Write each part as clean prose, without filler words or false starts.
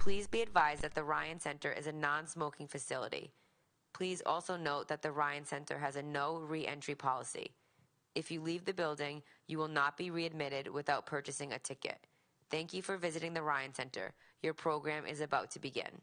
Please be advised that the Ryan Center is a non-smoking facility. Please also note that the Ryan Center has a no re-entry policy. If you leave the building, you will not be readmitted without purchasing a ticket. Thank you for visiting the Ryan Center. Your program is about to begin.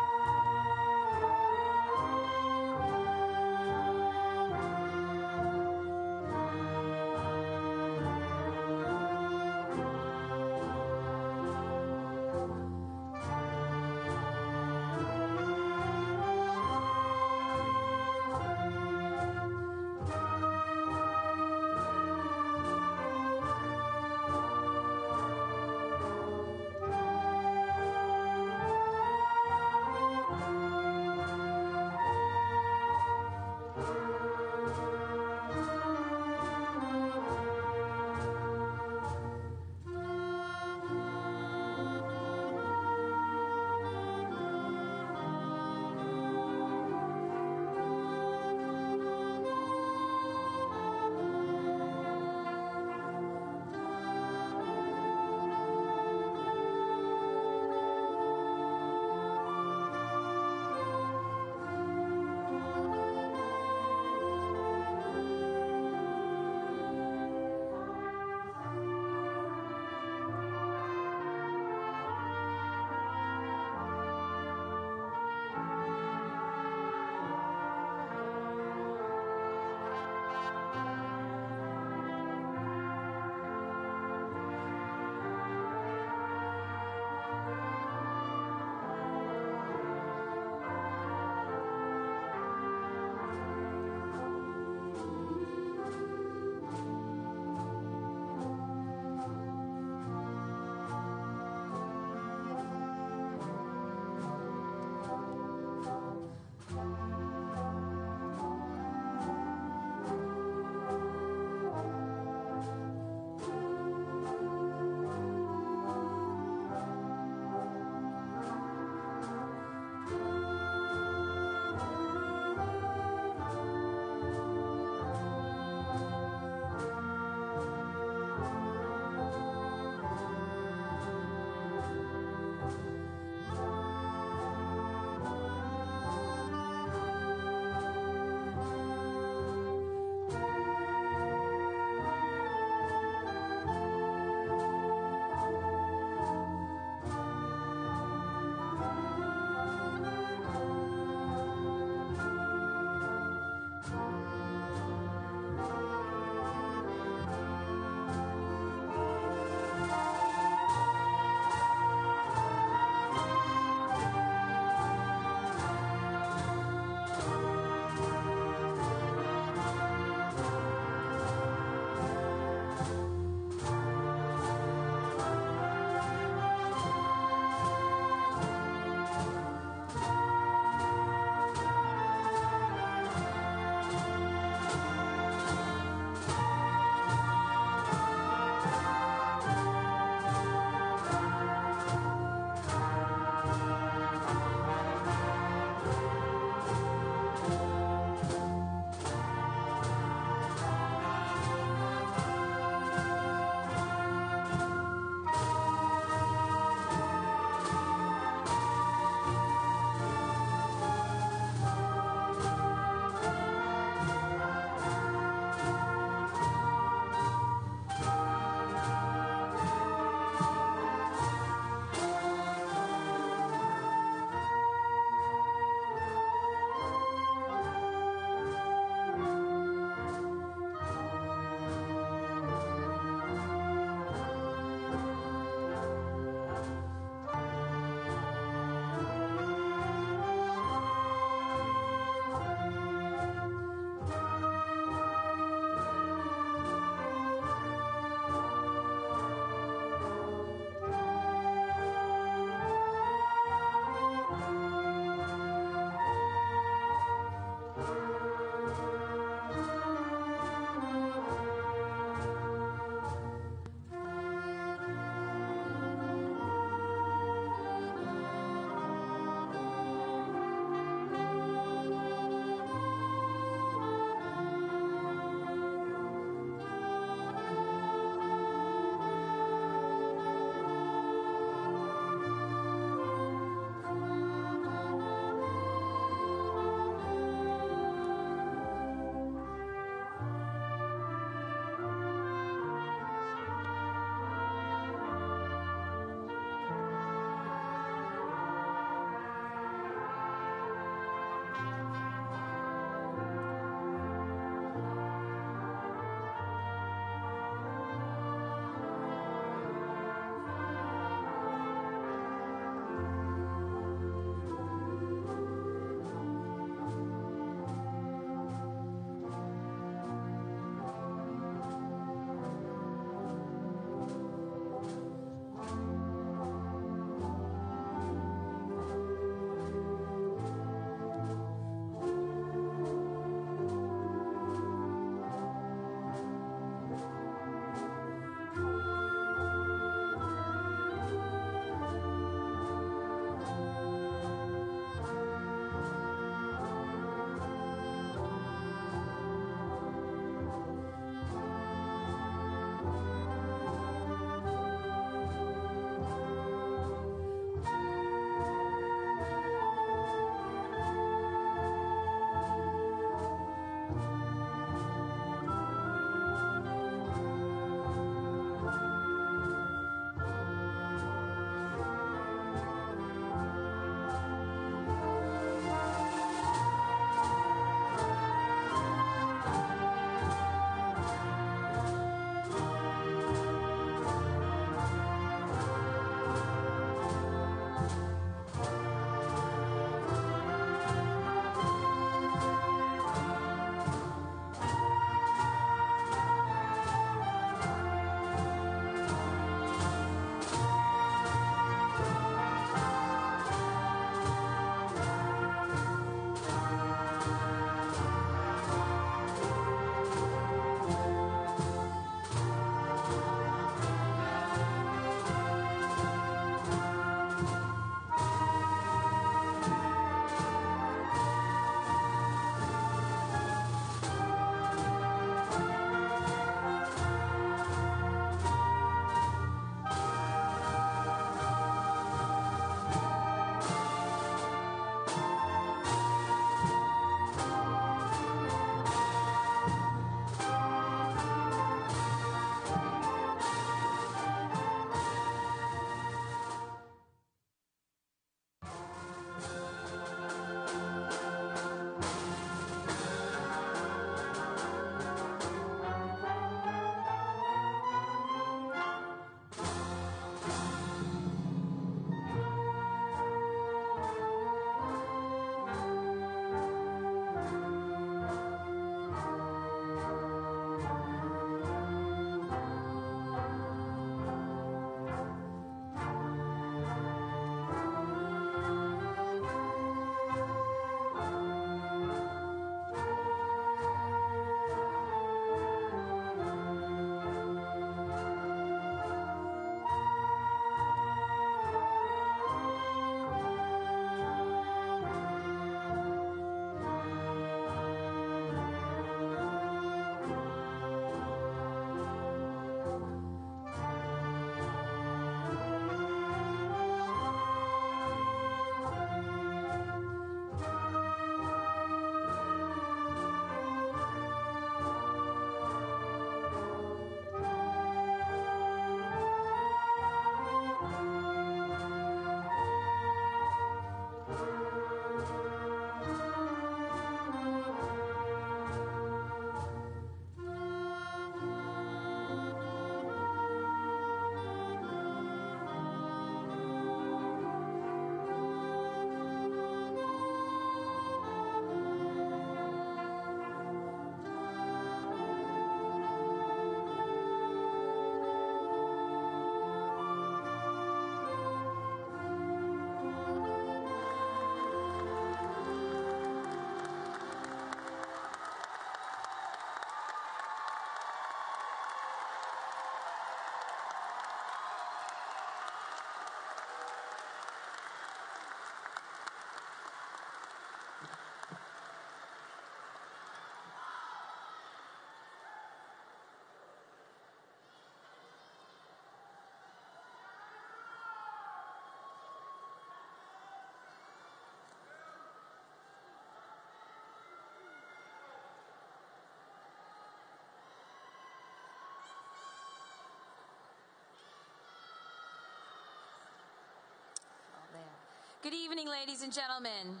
Good evening, ladies and gentlemen.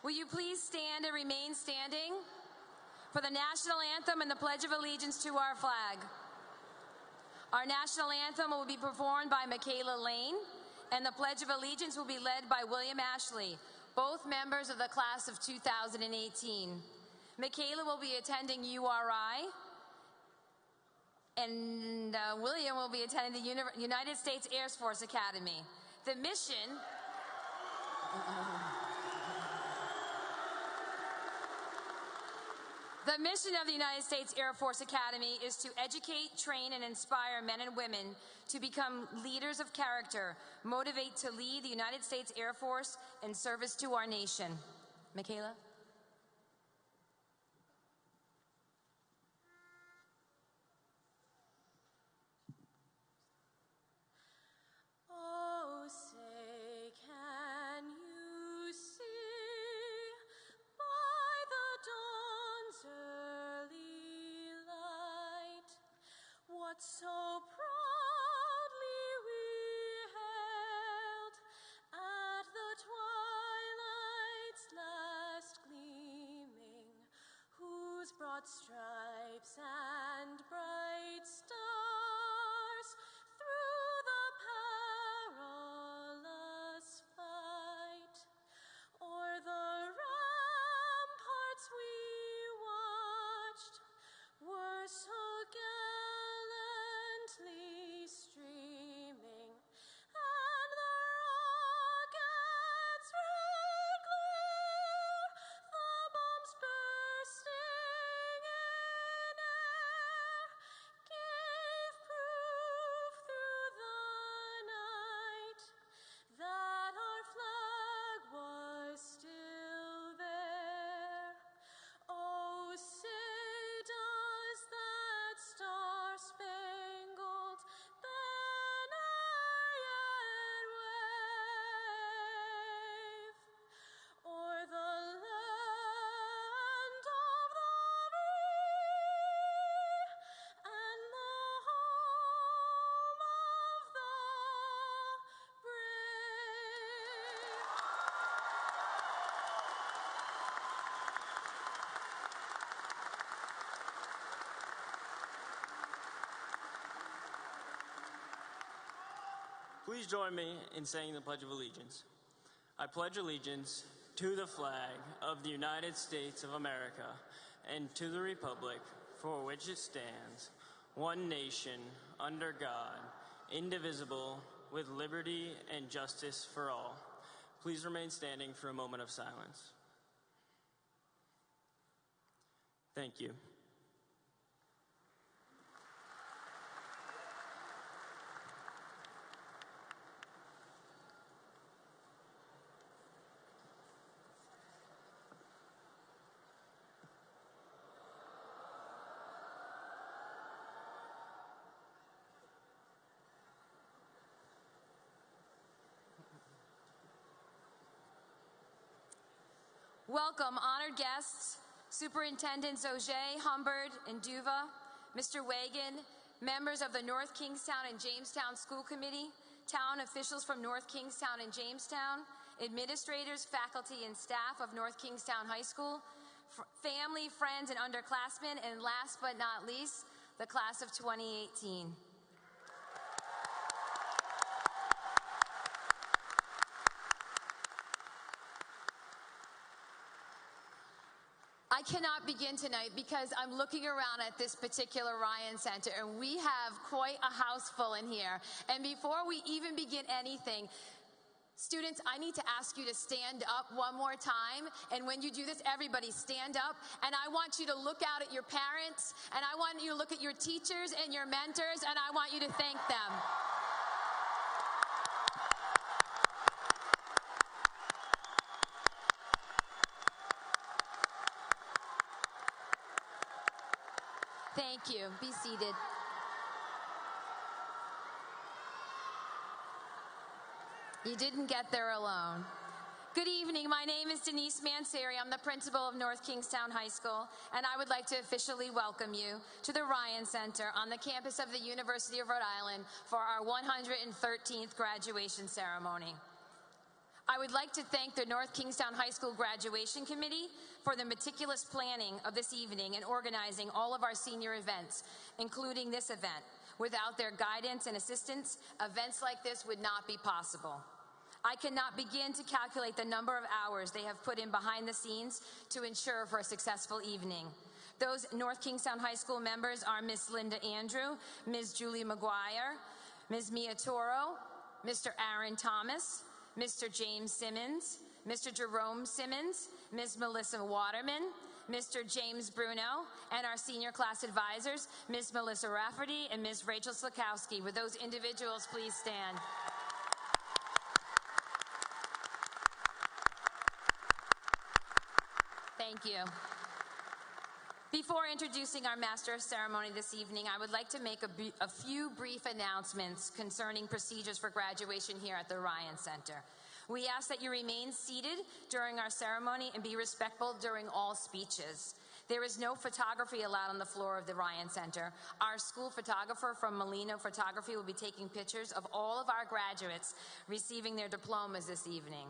Will you please stand and remain standing for the national anthem and the Pledge of Allegiance to our flag. Our national anthem will be performed by Michaela Lane, and the Pledge of Allegiance will be led by William Ashley, both members of the class of 2018. Michaela will be attending URI, and William will be attending the United States Air Force Academy. The mission of the United States Air Force Academy is to educate, train, and inspire men and women to become leaders of character, motivate to lead the United States Air Force in service to our nation. Michaela? Oh, say, can you see by the dawn's early light what so proudly we hailed at the twilight's last gleaming, whose broad stripes and bright stars through the perilous fight o'er the ramparts we watched were so gallantly streaming, and the rockets' red glare, the bombs bursting in air, gave proof through the night that our flag was still there. Oh, say does that star-spangled banner yet wave o'er the land of the free and the home of the brave? Please join me in saying the Pledge of Allegiance. I pledge allegiance to the flag of the United States of America and to the republic for which it stands, one nation, under God, indivisible, with liberty and justice for all. Please remain standing for a moment of silence. Thank you. Welcome, honored guests, Superintendents Auger, Humbert, and Duva, Mr. Wagon, members of the North Kingstown and Jamestown School Committee, town officials from North Kingstown and Jamestown, administrators, faculty, and staff of North Kingstown High School, family, friends, and underclassmen, and last but not least, the class of 2018. I cannot begin tonight because I'm looking around at this particular Ryan Center and we have quite a house full in here. And before we even begin anything, students, I need to ask you to stand up one more time. And when you do this, everybody stand up. And I want you to look out at your parents, and I want you to look at your teachers and your mentors, and I want you to thank them. Thank you. Be seated. You didn't get there alone. Good evening. My name is Denise Manseri. I'm the principal of North Kingstown High School, and I would like to officially welcome you to the Ryan Center on the campus of the University of Rhode Island for our 113th graduation ceremony. I would like to thank the North Kingstown High School Graduation Committee for the meticulous planning of this evening and organizing all of our senior events, including this event. Without their guidance and assistance, events like this would not be possible. I cannot begin to calculate the number of hours they have put in behind the scenes to ensure for a successful evening. Those North Kingstown High School members are Miss Linda Andrew, Ms. Julie McGuire, Ms. Mia Toro, Mr. Aaron Thomas, Mr. James Simmons, Mr. Jerome Simmons, Ms. Melissa Waterman, Mr. James Bruno, and our senior class advisors, Ms. Melissa Rafferty and Ms. Rachel Slakowski. Would those individuals please stand? Thank you. Before introducing our Master of Ceremony this evening, I would like to make a few brief announcements concerning procedures for graduation here at the Ryan Center. We ask that you remain seated during our ceremony and be respectful during all speeches. There is no photography allowed on the floor of the Ryan Center. Our school photographer from Molino Photography will be taking pictures of all of our graduates receiving their diplomas this evening.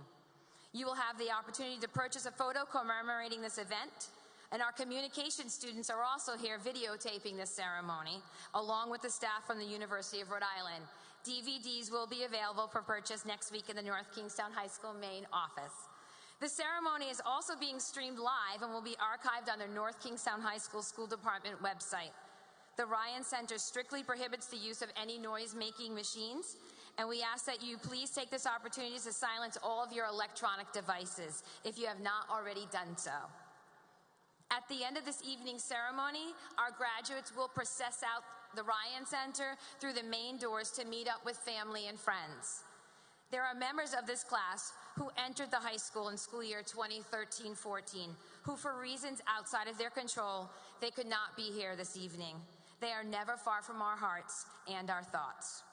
You will have the opportunity to purchase a photo commemorating this event. And our communication students are also here videotaping this ceremony, along with the staff from the University of Rhode Island. DVDs will be available for purchase next week in the North Kingstown High School main office. The ceremony is also being streamed live and will be archived on the North Kingstown High School School Department website. The Ryan Center strictly prohibits the use of any noise-making machines, and we ask that you please take this opportunity to silence all of your electronic devices if you have not already done so. At the end of this evening's ceremony, our graduates will process out the Ryan Center through the main doors to meet up with family and friends. There are members of this class who entered the high school in school year 2013-14, who for reasons outside of their control, they could not be here this evening. They are never far from our hearts and our thoughts.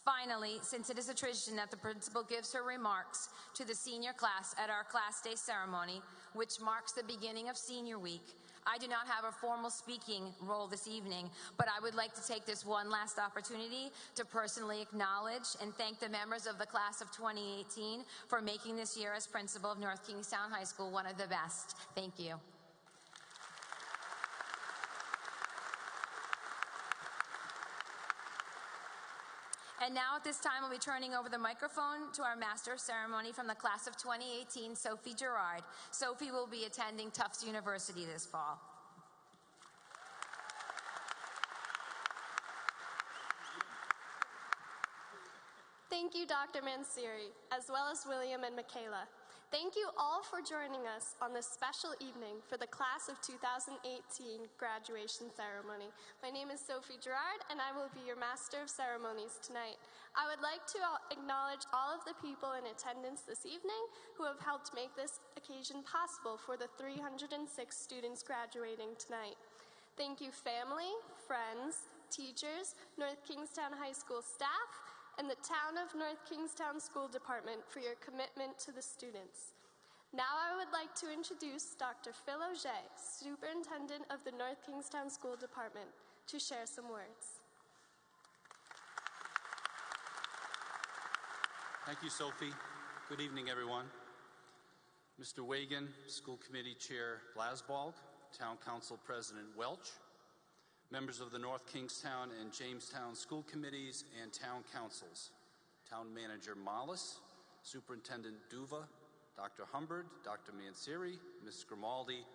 Finally, since it is a tradition that the principal gives her remarks to the senior class at our Class Day ceremony, which marks the beginning of Senior Week, I do not have a formal speaking role this evening, but I would like to take this one last opportunity to personally acknowledge and thank the members of the class of 2018 for making this year as principal of North Kingstown High School one of the best. Thank you. And now at this time, we'll be turning over the microphone to our Master of Ceremony from the class of 2018, Sophie Gerard. Sophie will be attending Tufts University this fall. Thank you, Dr. Mansiri, as well as William and Michaela. Thank you all for joining us on this special evening for the Class of 2018 graduation ceremony. My name is Sophie Gerard, and I will be your Master of Ceremonies tonight. I would like to acknowledge all of the people in attendance this evening who have helped make this occasion possible for the 306 students graduating tonight. Thank you, family, friends, teachers, North Kingstown High School staff, and the Town of North Kingstown School Department for your commitment to the students. Now I would like to introduce Dr. Phil Auger, Superintendent of the North Kingstown School Department, to share some words. Thank you, Sophie. Good evening, everyone. Mr. Wagan, School Committee Chair Blasbald, Town Council President Welch, members of the North Kingstown and Jamestown School Committees and Town Councils, Town Manager Mollis, Superintendent Duva, Dr. Humbard, Dr. Mansiri, Ms. Grimaldi,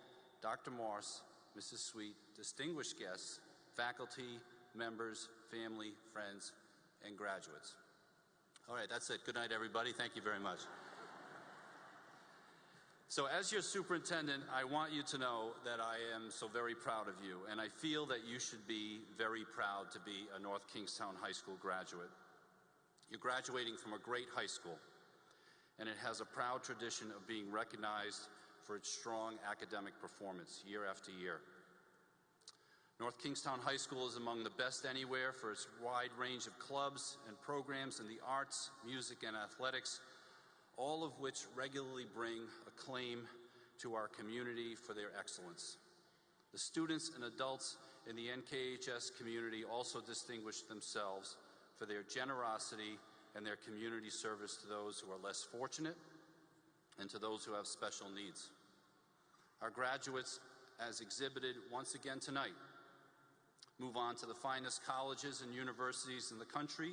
Dr. Morse, Mrs. Sweet, distinguished guests, faculty, members, family, friends, and graduates. All right, that's it. Good night, everybody. Thank you very much. So as your superintendent, I want you to know that I am so very proud of you, and I feel that you should be very proud to be a North Kingstown High School graduate. You're graduating from a great high school, and it has a proud tradition of being recognized for its strong academic performance year after year. North Kingstown High School is among the best anywhere for its wide range of clubs and programs in the arts, music, and athletics, all of which regularly bring acclaim to our community for their excellence. The students and adults in the NKHS community also distinguish themselves for their generosity and their community service to those who are less fortunate and to those who have special needs. Our graduates, as exhibited once again tonight, move on to the finest colleges and universities in the country,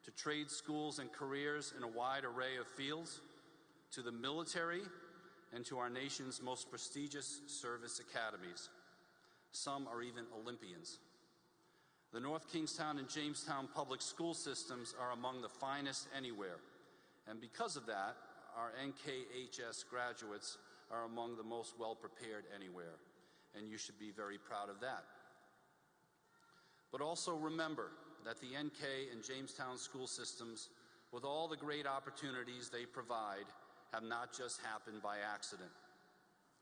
to trade schools and careers in a wide array of fields, to the military, and to our nation's most prestigious service academies. Some are even Olympians. The North Kingstown and Jamestown public school systems are among the finest anywhere, and because of that, our NKHS graduates are among the most well-prepared anywhere, and you should be very proud of that. But also remember that the NK and Jamestown school systems, with all the great opportunities they provide, have not just happened by accident.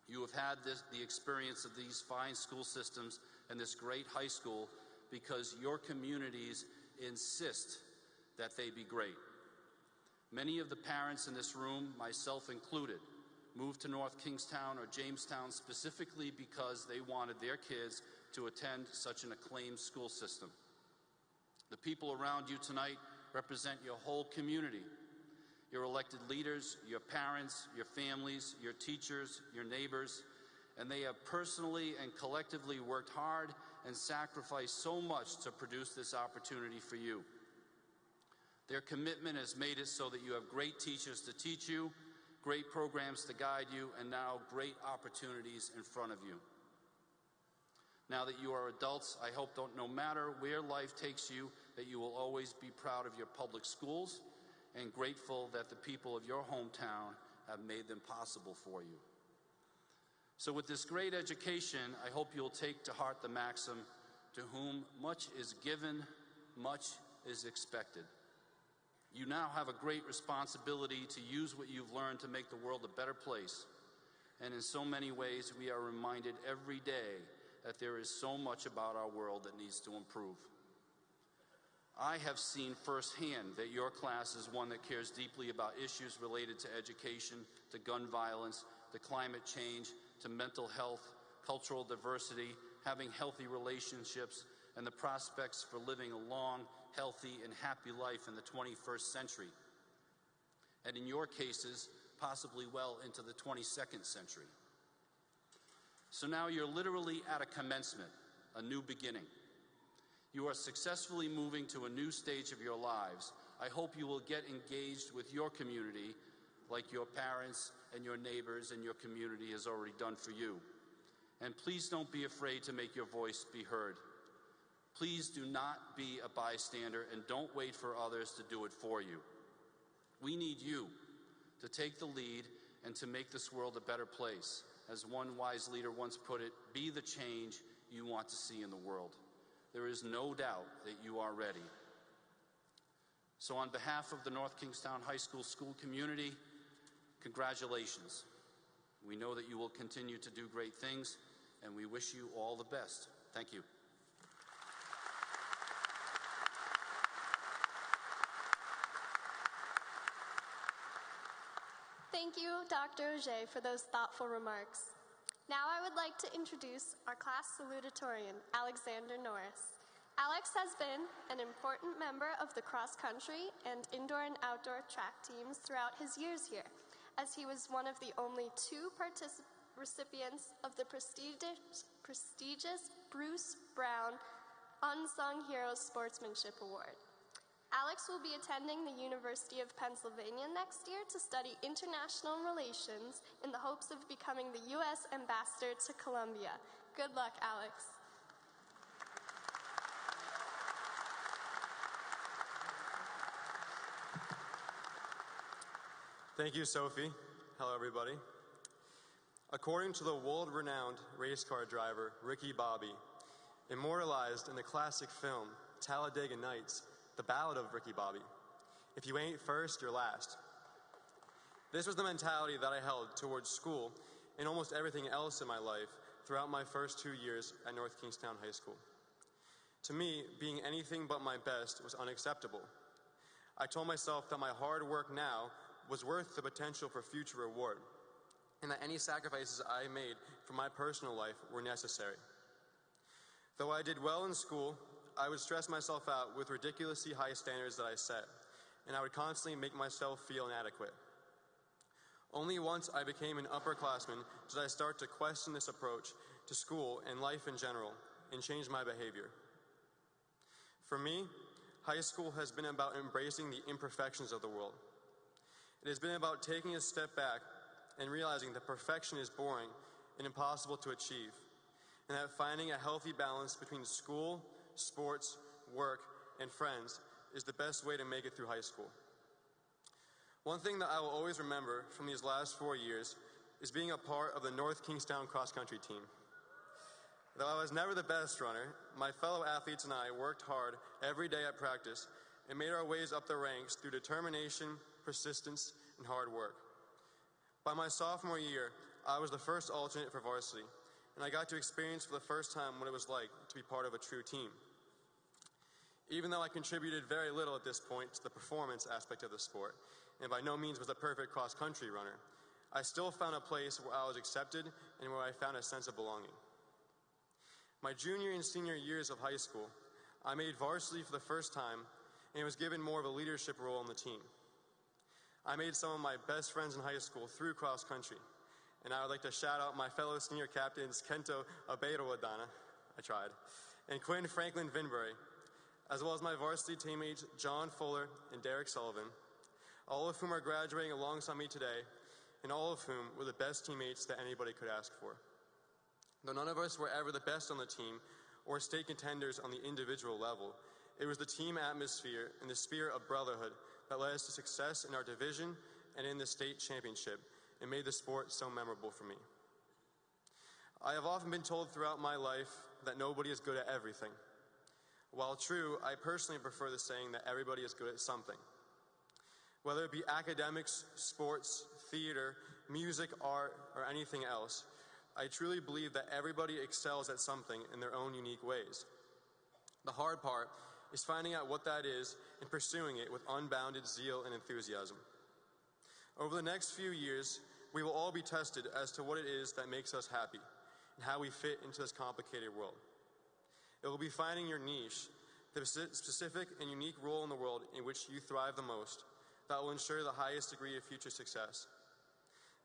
You have had the experience of these fine school systems and this great high school because your communities insist that they be great. Many of the parents in this room, myself included, moved to North Kingstown or Jamestown specifically because they wanted their kids to attend such an acclaimed school system. The people around you tonight represent your whole community. Your elected leaders, your parents, your families, your teachers, your neighbors, and they have personally and collectively worked hard and sacrificed so much to produce this opportunity for you. Their commitment has made it so that you have great teachers to teach you, great programs to guide you, and now great opportunities in front of you. Now that you are adults, I hope that no matter where life takes you, that you will always be proud of your public schools and grateful that the people of your hometown have made them possible for you. So with this great education, I hope you'll take to heart the maxim, to whom much is given, much is expected. You now have a great responsibility to use what you've learned to make the world a better place. And in so many ways, we are reminded every day that there is so much about our world that needs to improve. I have seen firsthand that your class is one that cares deeply about issues related to education, to gun violence, to climate change, to mental health, cultural diversity, having healthy relationships, and the prospects for living a long, healthy, and happy life in the 21st century. And in your cases, possibly well into the 22nd century. So now you're literally at a commencement, a new beginning. You are successfully moving to a new stage of your lives. I hope you will get engaged with your community like your parents and your neighbors and your community has already done for you. And please don't be afraid to make your voice be heard. Please do not be a bystander and don't wait for others to do it for you. We need you to take the lead and to make this world a better place. As one wise leader once put it, be the change you want to see in the world. There is no doubt that you are ready. So on behalf of the North Kingstown High School community, congratulations. We know that you will continue to do great things, and we wish you all the best. Thank you. Thank you, Dr. Auger, for those thoughtful remarks. Now I would like to introduce our class salutatorian, Alexander Norris. Alex has been an important member of the cross-country and indoor and outdoor track teams throughout his years here, as he was one of the only two recipients of the prestigious Bruce Brown Unsung Heroes Sportsmanship Award. Alex will be attending the University of Pennsylvania next year to study international relations in the hopes of becoming the U.S. ambassador to Colombia. Good luck, Alex. Thank you, Sophie. Hello, everybody. According to the world-renowned race car driver Ricky Bobby, immortalized in the classic film Talladega Nights, The Ballad of Ricky Bobby, if you ain't first, you're last. This was the mentality that I held towards school and almost everything else in my life throughout my first 2 years at North Kingstown High School. To me, being anything but my best was unacceptable. I told myself that my hard work now was worth the potential for future reward, and that any sacrifices I made for my personal life were necessary. Though I did well in school, I would stress myself out with ridiculously high standards that I set, and I would constantly make myself feel inadequate. Only once I became an upperclassman did I start to question this approach to school and life in general and change my behavior. For me, high school has been about embracing the imperfections of the world. It has been about taking a step back and realizing that perfection is boring and impossible to achieve, and that finding a healthy balance between school, sports, work, and friends is the best way to make it through high school. One thing that I will always remember from these last 4 years is being a part of the North Kingstown cross-country team. Though I was never the best runner, my fellow athletes and I worked hard every day at practice and made our ways up the ranks through determination, persistence, and hard work. By my sophomore year, I was the first alternate for varsity, and I got to experience for the first time what it was like to be part of a true team. Even though I contributed very little at this point to the performance aspect of the sport, and by no means was a perfect cross-country runner, I still found a place where I was accepted and where I found a sense of belonging. My junior and senior years of high school, I made varsity for the first time and was given more of a leadership role on the team. I made some of my best friends in high school through cross-country, and I would like to shout out my fellow senior captains Kento Abeiro-Adana, I tried, and Quinn Franklin Vinbury, as well as my varsity teammates John Fuller and Derek Sullivan, all of whom are graduating alongside me today, and all of whom were the best teammates that anybody could ask for. Though none of us were ever the best on the team or state contenders on the individual level, it was the team atmosphere and the spirit of brotherhood that led us to success in our division and in the state championship and made the sport so memorable for me. I have often been told throughout my life that nobody is good at everything. While true, I personally prefer the saying that everybody is good at something. Whether it be academics, sports, theater, music, art, or anything else, I truly believe that everybody excels at something in their own unique ways. The hard part is finding out what that is and pursuing it with unbounded zeal and enthusiasm. Over the next few years, we will all be tested as to what it is that makes us happy and how we fit into this complicated world. It will be finding your niche, the specific and unique role in the world in which you thrive the most, that will ensure the highest degree of future success.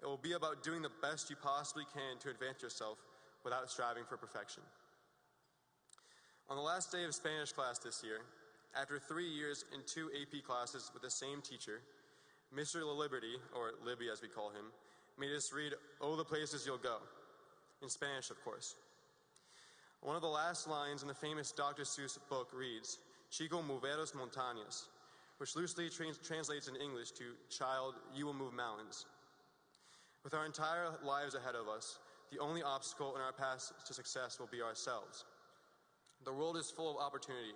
It will be about doing the best you possibly can to advance yourself without striving for perfection. On the last day of Spanish class this year, after 3 years and 2 AP classes with the same teacher, Mr. LaLiberty, or Libby as we call him, made us read "Oh, the Places You'll Go," in Spanish, of course. One of the last lines in the famous Dr. Seuss book reads, "Chico, moveros montañas," which loosely translates in English to "Child, you will move mountains." With our entire lives ahead of us, the only obstacle in our path to success will be ourselves. The world is full of opportunity.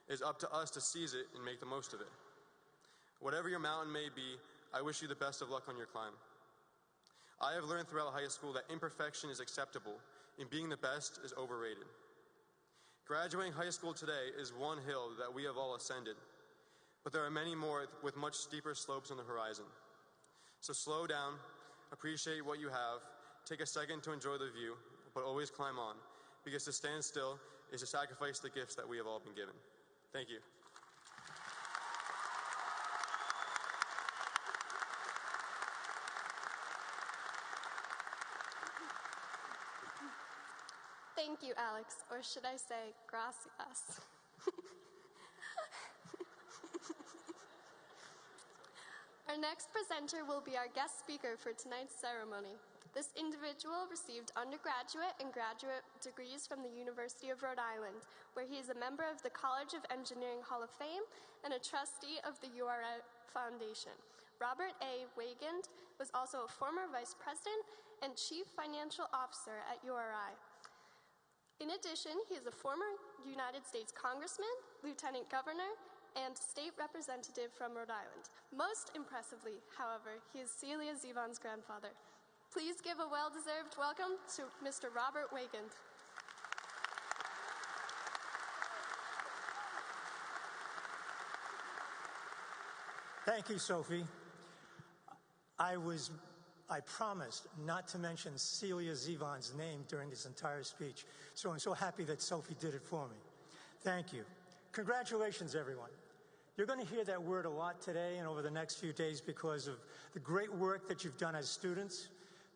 It is up to us to seize it and make the most of it. Whatever your mountain may be, I wish you the best of luck on your climb. I have learned throughout high school that imperfection is acceptable and being the best is overrated. Graduating high school today is one hill that we have all ascended, but there are many more with much steeper slopes on the horizon. So slow down, appreciate what you have, take a second to enjoy the view, but always climb on, because to stand still is to sacrifice the gifts that we have all been given. Thank you. Thank you, Alex, or should I say, gracias. Our next presenter will be our guest speaker for tonight's ceremony. This individual received undergraduate and graduate degrees from the University of Rhode Island, where he is a member of the College of Engineering Hall of Fame and a trustee of the URI Foundation. Robert A. Weigand was also a former vice president and chief financial officer at URI. In addition, he is a former United States congressman, lieutenant governor, and state representative from Rhode Island. Most impressively, however, he is Celia Zivon's grandfather. Please give a well-deserved welcome to Mr. Robert Weigand. Thank you, Sophie. I promised not to mention Celia Zivon's name during this entire speech, so I'm so happy that Sophie did it for me. Thank you. Congratulations, everyone. You're going to hear that word a lot today and over the next few days because of the great work that you've done as students,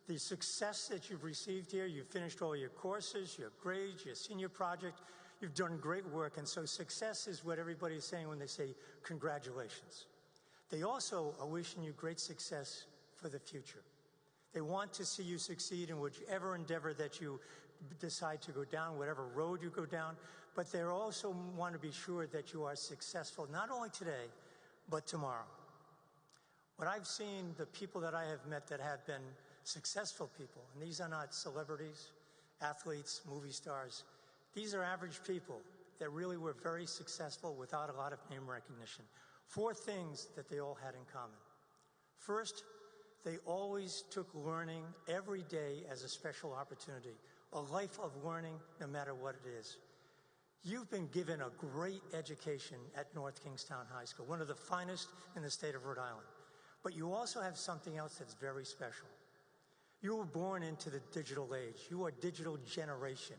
the success that you've received here. You've finished all your courses, your grades, your senior project. You've done great work, and so success is what everybody is saying when they say congratulations. They also are wishing you great success for the future. They want to see you succeed in whichever endeavor that you decide to go down, whatever road you go down, but they also want to be sure that you are successful, not only today, but tomorrow. What I've seen, the people that I have met that have been successful people, and these are not celebrities, athletes, movie stars, these are average people that really were very successful without a lot of name recognition. 4 things that they all had in common. First, they always took learning every day as a special opportunity, a life of learning no matter what it is. You've been given a great education at North Kingstown High School, one of the finest in the state of Rhode Island. But you also have something else that's very special. You were born into the digital age. You are digital generation.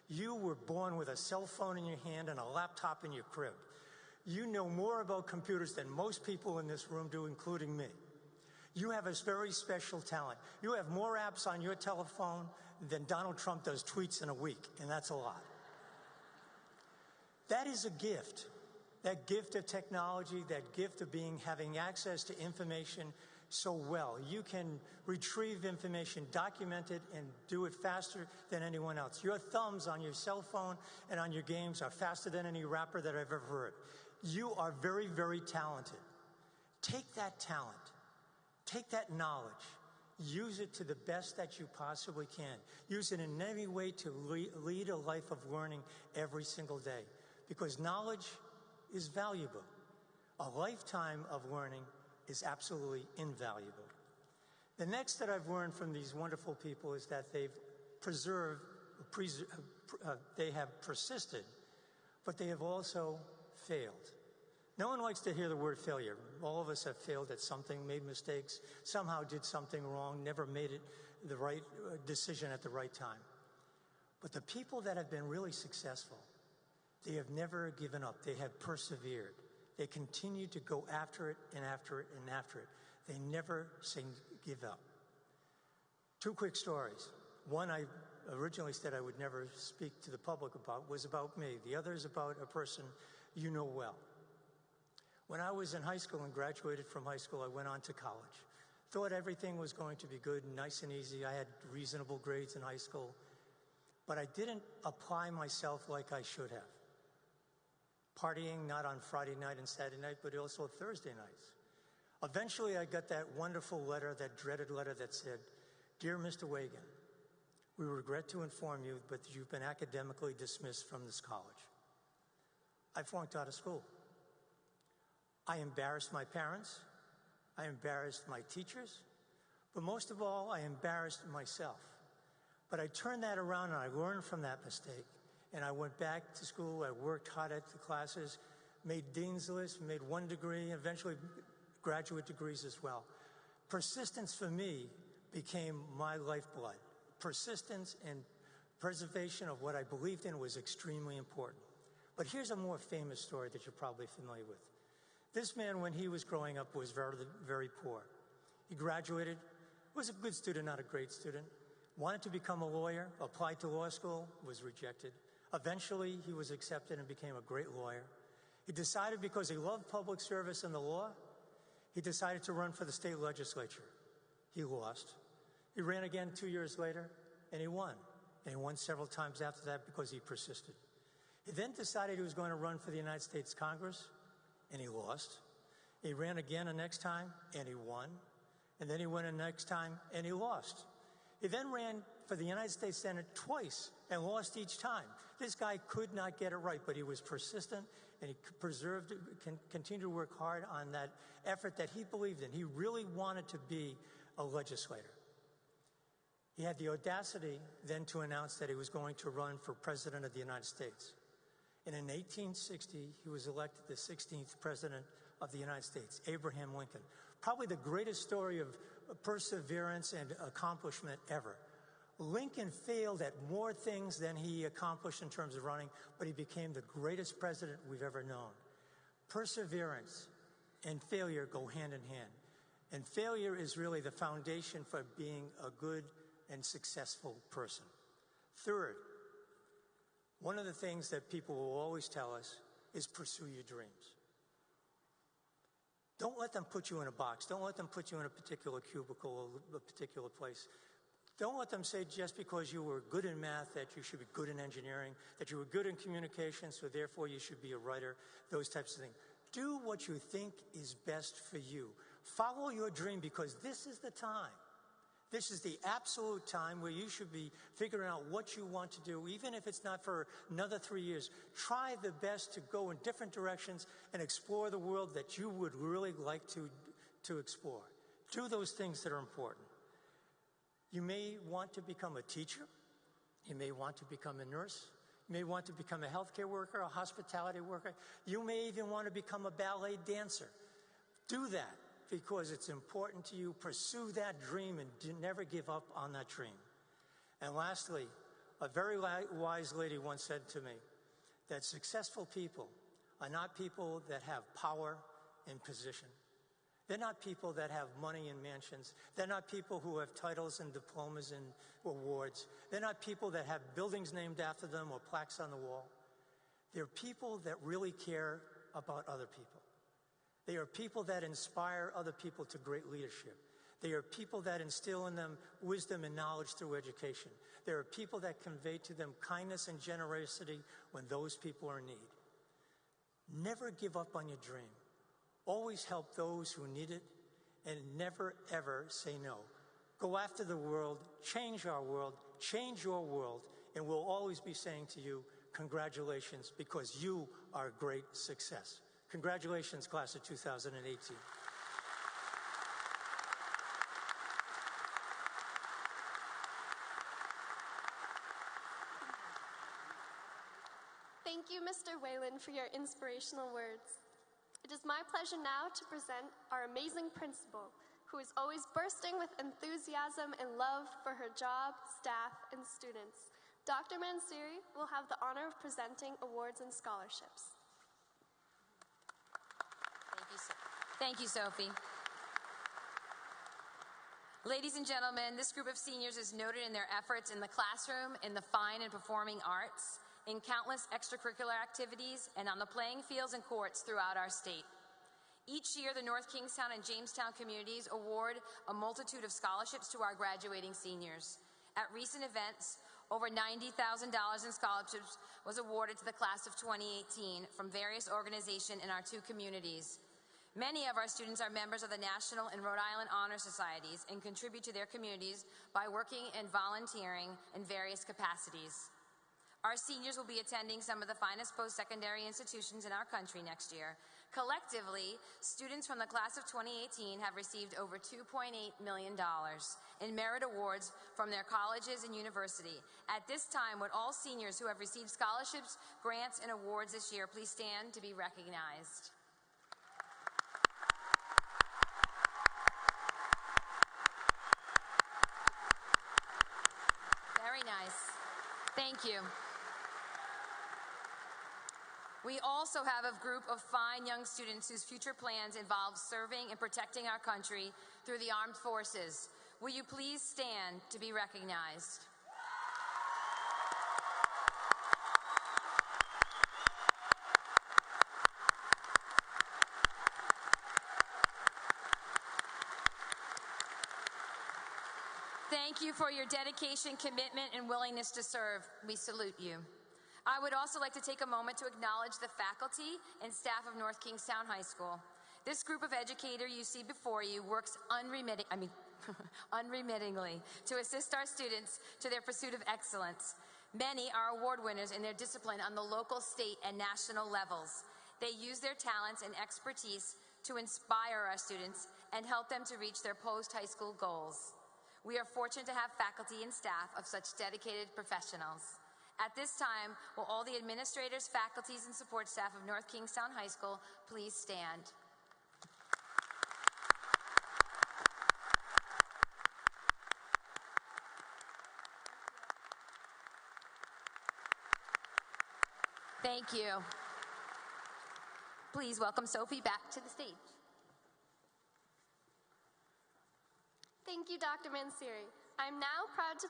You were born with a cell phone in your hand and a laptop in your crib. You know more about computers than most people in this room do, including me. You have a very special talent. You have more apps on your telephone than Donald Trump does tweets in a week, and that's a lot. That is a gift. That gift of technology, that gift of having access to information so well. You can retrieve information, document it, and do it faster than anyone else. Your thumbs on your cell phone and on your games are faster than any rapper that I've ever heard. You are very, very talented. Take that talent, take that knowledge, use it to the best that you possibly can. Use it in any way to lead a life of learning every single day, because knowledge is valuable. A lifetime of learning is absolutely invaluable. The next that I've learned from these wonderful people is that they have persisted, but they have also failed. No one likes to hear the word failure. All of us have failed at something, made mistakes, somehow did something wrong, never made it the right decision at the right time. But the people that have been really successful, they have never given up. They have persevered. They continue to go after it and after it and after it. They never say give up. 2 quick stories. One I originally said I would never speak to the public about was about me. The other is about a person you know well. When I was in high school and graduated from high school, I went on to college. Thought everything was going to be good and nice and easy. I had reasonable grades in high school, but I didn't apply myself like I should have. Partying not on Friday night and Saturday night, but also Thursday nights. Eventually, I got that wonderful letter, that dreaded letter that said, "Dear Mr. Wagan, we regret to inform you, but you've been academically dismissed from this college." I flunked out of school. I embarrassed my parents. I embarrassed my teachers. But most of all, I embarrassed myself. But I turned that around and I learned from that mistake. And I went back to school. I worked hard at the classes, made dean's list, made 1 degree, and eventually graduate degrees as well. Persistence for me became my lifeblood. Persistence and preservation of what I believed in was extremely important. But here's a more famous story that you're probably familiar with. This man, when he was growing up, was very, very poor. He graduated, was a good student, not a great student, wanted to become a lawyer, applied to law school, was rejected. Eventually, he was accepted and became a great lawyer. He decided, because he loved public service and the law, he decided to run for the state legislature. He lost. He ran again 2 years later, and he won. And he won several times after that because he persisted. He then decided he was going to run for the United States Congress, and he lost. He ran again the next time, and he won. And then he went the next time, and he lost. He then ran for the United States Senate twice and lost each time. This guy could not get it right, but he was persistent, and he continued to work hard on that effort that he believed in. He really wanted to be a legislator. He had the audacity then to announce that he was going to run for president of the United States. And in 1860, he was elected the 16th president of the United States, Abraham Lincoln. Probably the greatest story of perseverance and accomplishment ever. Lincoln failed at more things than he accomplished in terms of running, but he became the greatest president we've ever known. Perseverance and failure go hand in hand. And failure is really the foundation for being a good and successful person. Third, one of the things that people will always tell us is pursue your dreams. Don't let them put you in a box. Don't let them put you in a particular cubicle or a particular place. Don't let them say just because you were good in math that you should be good in engineering, that you were good in communication, so therefore you should be a writer, those types of things. Do what you think is best for you. Follow your dream, because this is the time. This is the absolute time where you should be figuring out what you want to do, even if it's not for another 3 years. Try the best to go in different directions and explore the world that you would really like to explore. Do those things that are important. You may want to become a teacher. You may want to become a nurse. You may want to become a healthcare worker, a hospitality worker. You may even want to become a ballet dancer. Do that, because it's important to you. Pursue that dream and never give up on that dream. And lastly, a very wise lady once said to me that successful people are not people that have power and position. They're not people that have money and mansions. They're not people who have titles and diplomas and awards. They're not people that have buildings named after them or plaques on the wall. They're people that really care about other people. They are people that inspire other people to great leadership. They are people that instill in them wisdom and knowledge through education. They are people that convey to them kindness and generosity when those people are in need. Never give up on your dream. Always help those who need it, and never, ever say no. Go after the world, change our world, change your world, and we'll always be saying to you, congratulations, because you are a great success. Congratulations, class of 2018. Thank you, Mr. Whalen, for your inspirational words. It is my pleasure now to present our amazing principal, who is always bursting with enthusiasm and love for her job, staff, and students. Dr. Mansouri will have the honor of presenting awards and scholarships. Thank you, Sophie. Ladies and gentlemen, this group of seniors is noted in their efforts in the classroom, in the fine and performing arts, in countless extracurricular activities, and on the playing fields and courts throughout our state. Each year, the North Kingstown and Jamestown communities award a multitude of scholarships to our graduating seniors. At recent events, over $90,000 in scholarships was awarded to the class of 2018 from various organizations in our two communities. Many of our students are members of the National and Rhode Island Honor Societies and contribute to their communities by working and volunteering in various capacities. Our seniors will be attending some of the finest post-secondary institutions in our country next year. Collectively, students from the class of 2018 have received over $2.8 million in merit awards from their colleges and university. At this time, would all seniors who have received scholarships, grants, and awards this year please stand to be recognized. Very nice. Thank you. We also have a group of fine young students whose future plans involve serving and protecting our country through the armed forces. Will you please stand to be recognized? Thank you for your dedication, commitment, and willingness to serve. We salute you. I would also like to take a moment to acknowledge the faculty and staff of North Kingstown High School. This group of educators you see before you works unremittingly to assist our students to their pursuit of excellence. Many are award winners in their discipline on the local, state, and national levels. They use their talents and expertise to inspire our students and help them to reach their post-high school goals. We are fortunate to have faculty and staff of such dedicated professionals. At this time, will all the administrators, faculties, and support staff of North Kingstown High School please stand? Thank you. Please welcome Sophie back to the stage. Thank you, Dr. Mansieri. I'm now proud to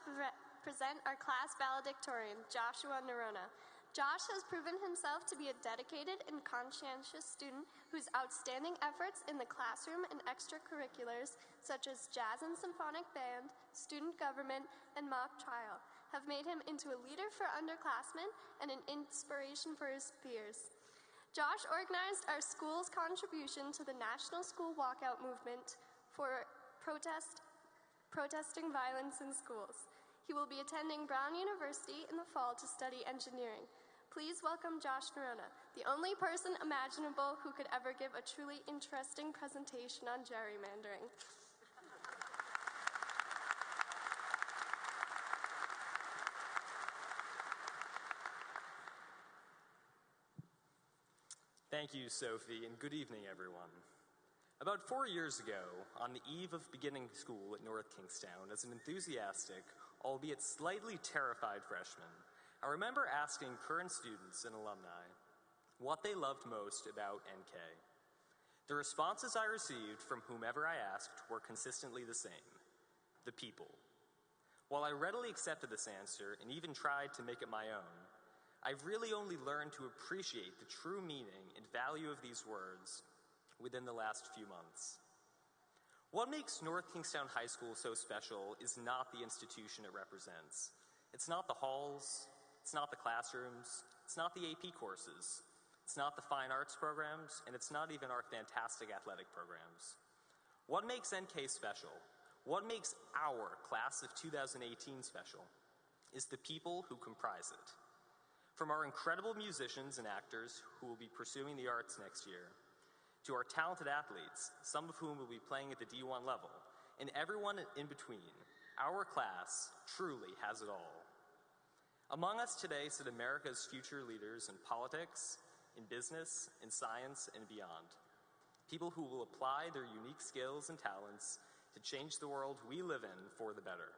present our class valedictorian, Joshua Nirona. Josh has proven himself to be a dedicated and conscientious student whose outstanding efforts in the classroom and extracurriculars, such as jazz and symphonic band, student government, and mock trial, have made him into a leader for underclassmen and an inspiration for his peers. Josh organized our school's contribution to the National School Walkout movement for protesting violence in schools. He will be attending Brown University in the fall to study engineering. Please welcome Josh Nirona, the only person imaginable who could ever give a truly interesting presentation on gerrymandering. Thank you, Sophie, and good evening, everyone. About 4 years ago, on the eve of beginning school at North Kingstown, as an enthusiastic, albeit slightly terrified freshman, I remember asking current students and alumni what they loved most about NK. The responses I received from whomever I asked were consistently the same: the people. While I readily accepted this answer and even tried to make it my own, I've really only learned to appreciate the true meaning and value of these words within the last few months. What makes North Kingstown High School so special is not the institution it represents. It's not the halls, it's not the classrooms, it's not the AP courses, it's not the fine arts programs, and it's not even our fantastic athletic programs. What makes NK special, what makes our class of 2018 special, is the people who comprise it. From our incredible musicians and actors who will be pursuing the arts next year, to our talented athletes, some of whom will be playing at the D1 level, and everyone in between, our class truly has it all. Among us today sit America's future leaders in politics, in business, in science, and beyond. People who will apply their unique skills and talents to change the world we live in for the better.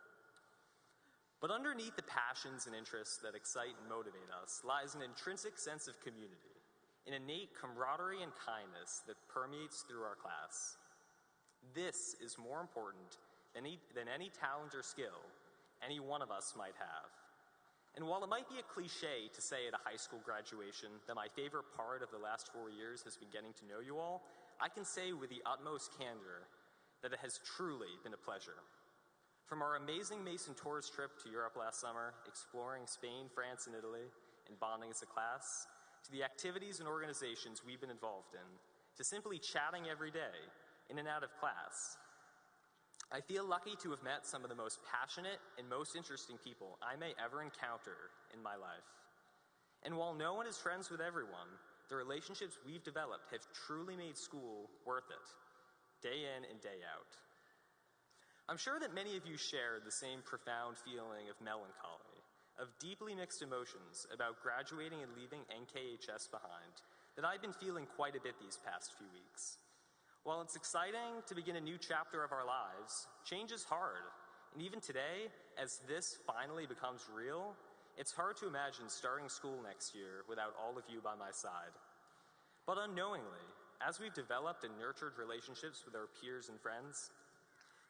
But underneath the passions and interests that excite and motivate us lies an intrinsic sense of community, an innate camaraderie and kindness that permeates through our class. This is more important than any talent or skill any one of us might have. And while it might be a cliche to say at a high school graduation that my favorite part of the last 4 years has been getting to know you all, I can say with the utmost candor that it has truly been a pleasure. From our amazing Mason tourist trip to Europe last summer, exploring Spain, France, and Italy, and bonding as a class, to the activities and organizations we've been involved in, to simply chatting every day, in and out of class, I feel lucky to have met some of the most passionate and most interesting people I may ever encounter in my life. And while no one is friends with everyone, the relationships we've developed have truly made school worth it, day in and day out. I'm sure that many of you share the same profound feeling of melancholy, of deeply mixed emotions about graduating and leaving NKHS behind that I've been feeling quite a bit these past few weeks. While it's exciting to begin a new chapter of our lives, change is hard. And even today, as this finally becomes real, it's hard to imagine starting school next year without all of you by my side. But unknowingly, as we've developed and nurtured relationships with our peers and friends,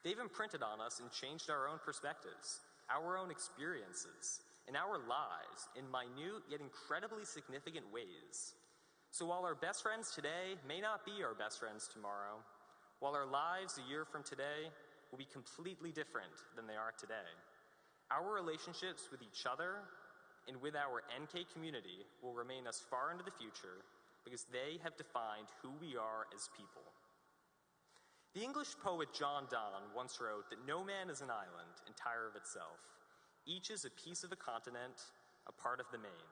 they've imprinted on us and changed our own perspectives, our own experiences, and our lives in minute yet incredibly significant ways. So while our best friends today may not be our best friends tomorrow, while our lives a year from today will be completely different than they are today, our relationships with each other and with our NK community will remain as far into the future because they have defined who we are as people. The English poet John Donne once wrote that no man is an island entire of itself. Each is a piece of a continent, a part of the main.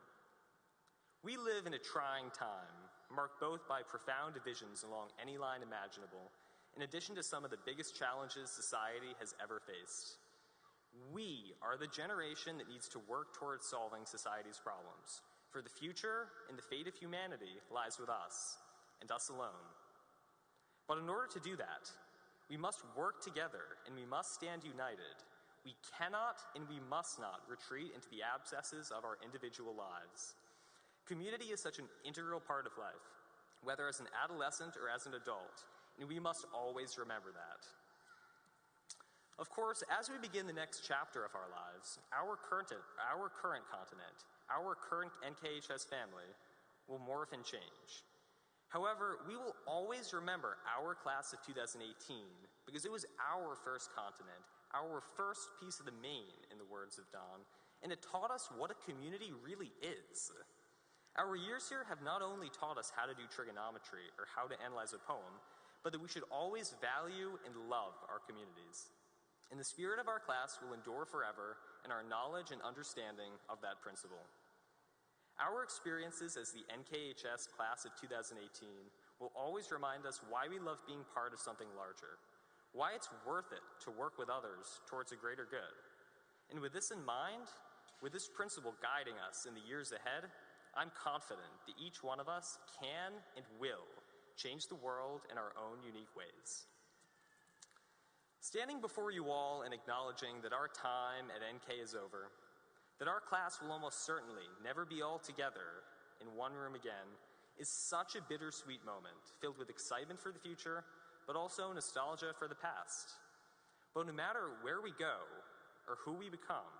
We live in a trying time, marked both by profound divisions along any line imaginable, in addition to some of the biggest challenges society has ever faced. We are the generation that needs to work towards solving society's problems, for the future and the fate of humanity lies with us, and us alone. But in order to do that, we must work together and we must stand united. We cannot and we must not retreat into the abscesses of our individual lives. Community is such an integral part of life. whether as an adolescent or as an adult, and we must always remember that. Of course, as we begin the next chapter of our lives, our current continent, our current NKHS family, will morph and change. However, we will always remember our class of 2018 because it was our first continent, our first piece of the main, in the words of Don, and it taught us what a community really is. Our years here have not only taught us how to do trigonometry or how to analyze a poem, but that we should always value and love our communities. And the spirit of our class will endure forever in our knowledge and understanding of that principle. Our experiences as the NKHS class of 2018 will always remind us why we love being part of something larger, why it's worth it to work with others towards a greater good. And with this in mind, with this principle guiding us in the years ahead, I'm confident that each one of us can and will change the world in our own unique ways. Standing before you all and acknowledging that our time at NK is over, that our class will almost certainly never be all together in one room again, is such a bittersweet moment, filled with excitement for the future, but also nostalgia for the past. But no matter where we go or who we become,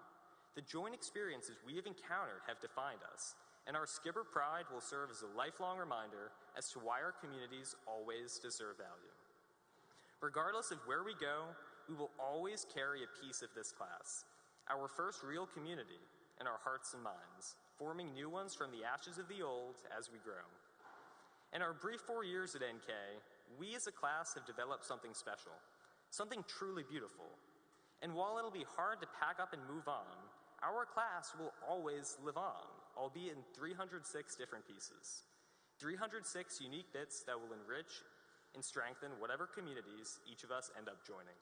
the joint experiences we have encountered have defined us, and our Skipper pride will serve as a lifelong reminder as to why our communities always deserve value. Regardless of where we go, we will always carry a piece of this class, our first real community, in our hearts and minds, forming new ones from the ashes of the old as we grow. In our brief 4 years at NK, we as a class have developed something special, something truly beautiful. And while it'll be hard to pack up and move on, our class will always live on, albeit in 306 different pieces. 306 unique bits that will enrich and strengthen whatever communities each of us end up joining.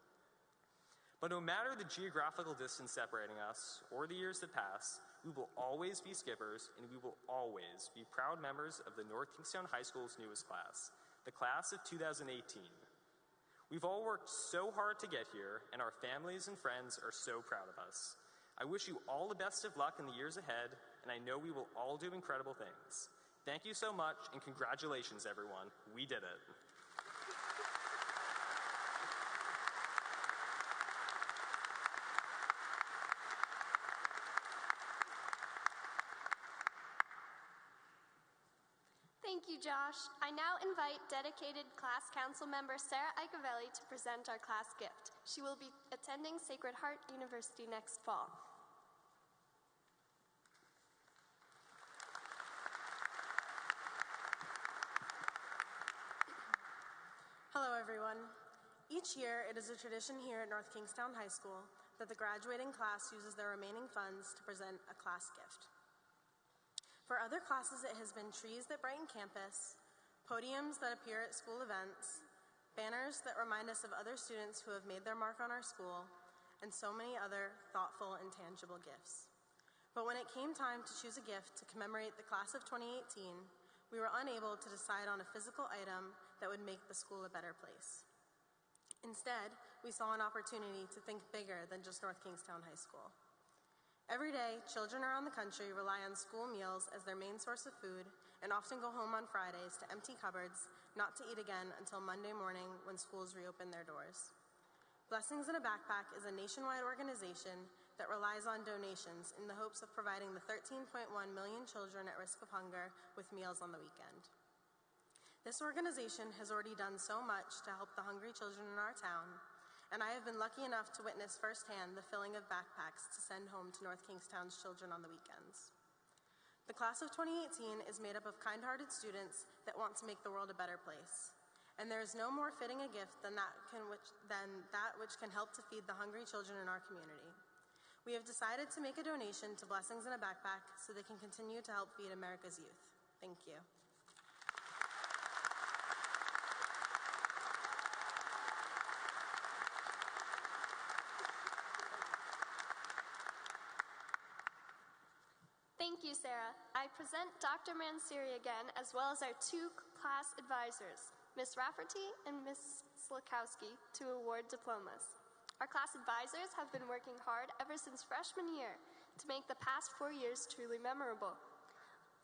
But no matter the geographical distance separating us or the years that pass, we will always be Skippers, and we will always be proud members of the North Kingstown High School's newest class, the class of 2018. We've all worked so hard to get here, and our families and friends are so proud of us. I wish you all the best of luck in the years ahead, and I know we will all do incredible things. Thank you so much, and congratulations, everyone. We did it. Thank you, Josh. I now invite dedicated class council member Sarah Ikevelli to present our class gift. She will be attending Sacred Heart University next fall. Hello, everyone. Each year, it is a tradition here at North Kingstown High School that the graduating class uses their remaining funds to present a class gift. For other classes, it has been trees that brighten campus, podiums that appear at school events, banners that remind us of other students who have made their mark on our school, and so many other thoughtful and tangible gifts. But when it came time to choose a gift to commemorate the class of 2018, we were unable to decide on a physical item that would make the school a better place. Instead, we saw an opportunity to think bigger than just North Kingstown High School. Every day, children around the country rely on school meals as their main source of food and often go home on Fridays to empty cupboards, not to eat again until Monday morning when schools reopen their doors. Blessings in a Backpack is a nationwide organization that relies on donations in the hopes of providing the 13.1 million children at risk of hunger with meals on the weekend. This organization has already done so much to help the hungry children in our town, and I have been lucky enough to witness firsthand the filling of backpacks to send home to North Kingstown's children on the weekends. The class of 2018 is made up of kind-hearted students that want to make the world a better place. And there is no more fitting a gift than that which can help to feed the hungry children in our community. We have decided to make a donation to Blessings in a Backpack so they can continue to help feed America's youth. Thank you. Thank you, Sarah. I present Dr. Mansiri again, as well as our two class advisors, Ms. Rafferty and Ms. Slakowski, to award diplomas. Our class advisors have been working hard ever since freshman year to make the past 4 years truly memorable.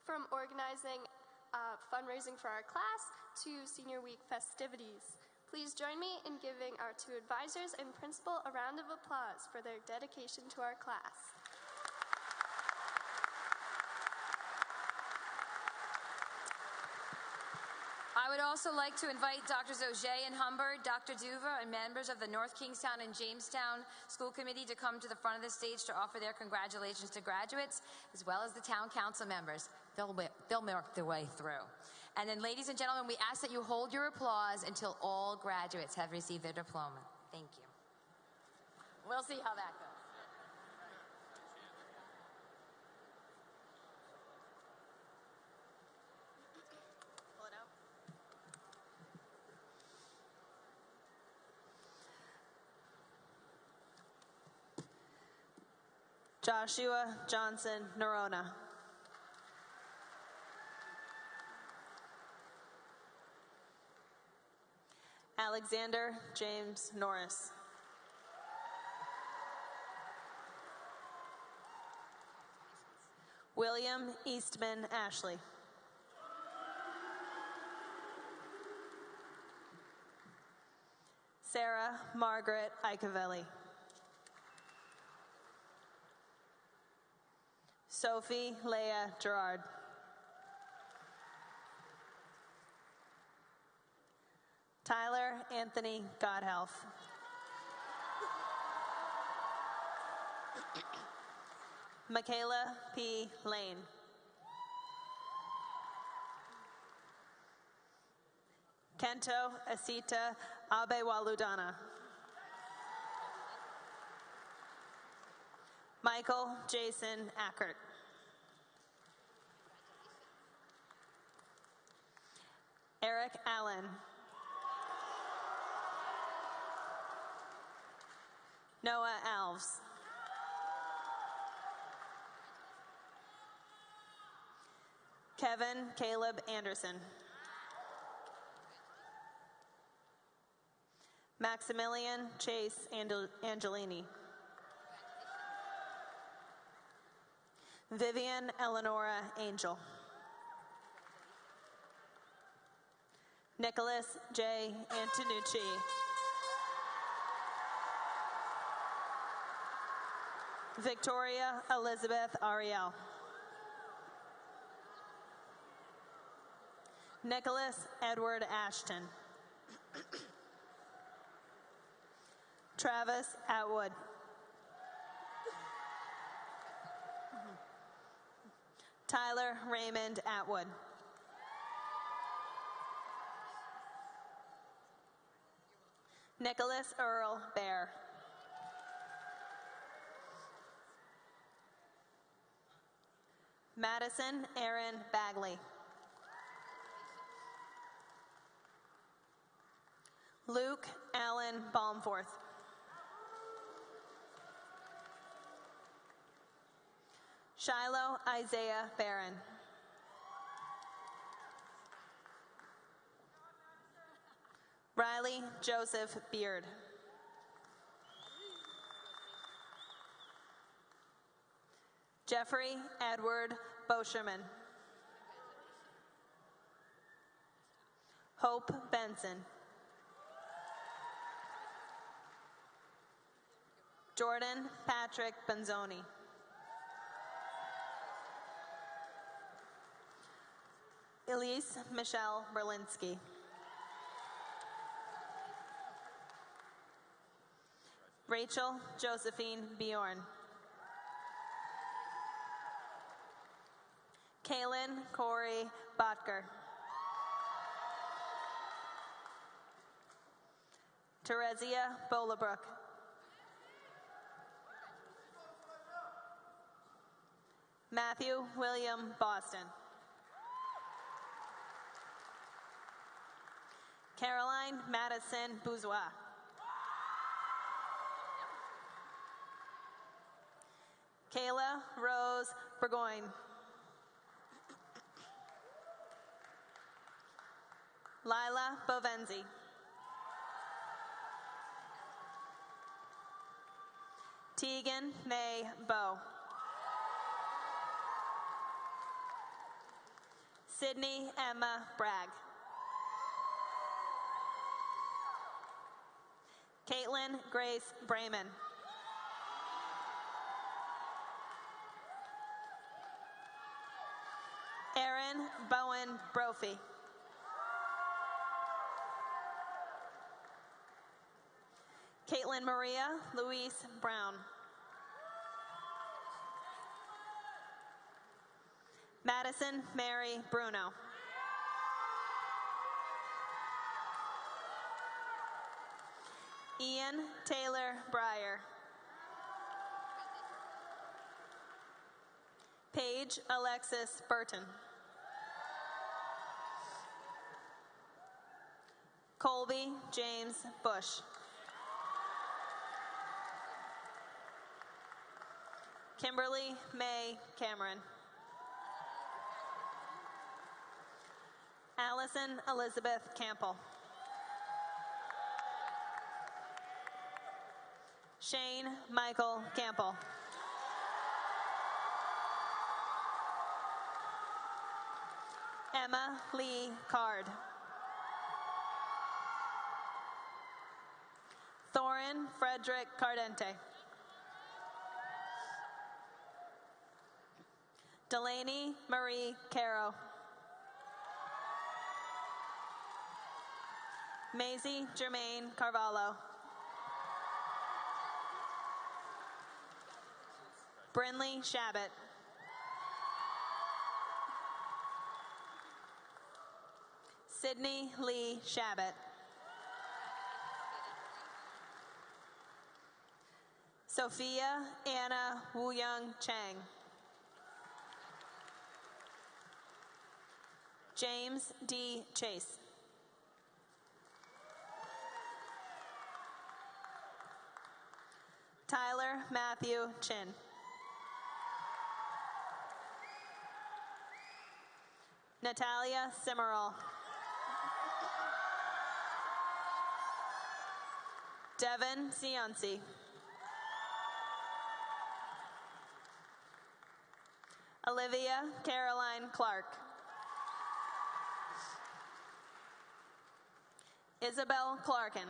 From organizing fundraising for our class to Senior Week festivities. Please join me in giving our two advisors and principal a round of applause for their dedication to our class. I would also like to invite Drs. Auger and Humbert, Dr. Duva, and members of the North Kingstown and Jamestown School Committee to come to the front of the stage to offer their congratulations to graduates, as well as the town council members. They'll work their way through. And then, ladies and gentlemen, we ask that you hold your applause until all graduates have received their diploma. Thank you. We'll see how that goes. Joshua Johnson Nirona. Alexander James Norris. William Eastman Ashley. Sarah Margaret Ikevelli. Sophie Leah Gerard. Tyler Anthony Godhealth. Michaela P. Lane. Kento Asita Abewaludana. Michael Jason Ackert. Eric Allen. Noah Alves. Kevin Caleb Anderson. Maximilian Chase Angelini. Vivian Eleonora Angel. Nicholas J. Antonucci. Victoria Elizabeth Ariel. Nicholas Edward Ashton. Travis Atwood. Tyler Raymond Atwood. Nicholas Earl Bear. Madison Aaron Bagley. Luke Allen Balmforth. Shiloh Isaiah Barron. Riley Joseph Beard. Jeffrey Edward Bosherman. Hope Benson. Jordan Patrick Benzoni. Elise Michelle Berlinski. Rachel Josephine Bjorn. Kaylin Corey Botker. Teresia Bolabrook. Matthew William Boston. Caroline Madison Bourgeois. Kayla Rose Burgoyne. Lila Bovenzi. Tegan May Bow. Sydney Emma Bragg. Caitlin Grace Brayman. Erin Bowen Brophy. Caitlin Maria Louise Brown. Madison Mary Bruno. Ian Taylor Breyer. Paige Alexis Burton. Colby James Bush. Kimberly May Cameron. Allison Elizabeth Campbell. Shane Michael Campbell. Emma Lee Card. Thorin Frederick Cardente. Delaney Marie Caro. Maisie Germaine Carvalho. Brinley Shabbat. Sydney Lee Shabbat. Sophia Anna Wooyoung Chang. James D. Chase. Tyler Matthew Chin. Natalia Simmerall. Devin Sionsi. Olivia Caroline Clark. Isabel Clarkin.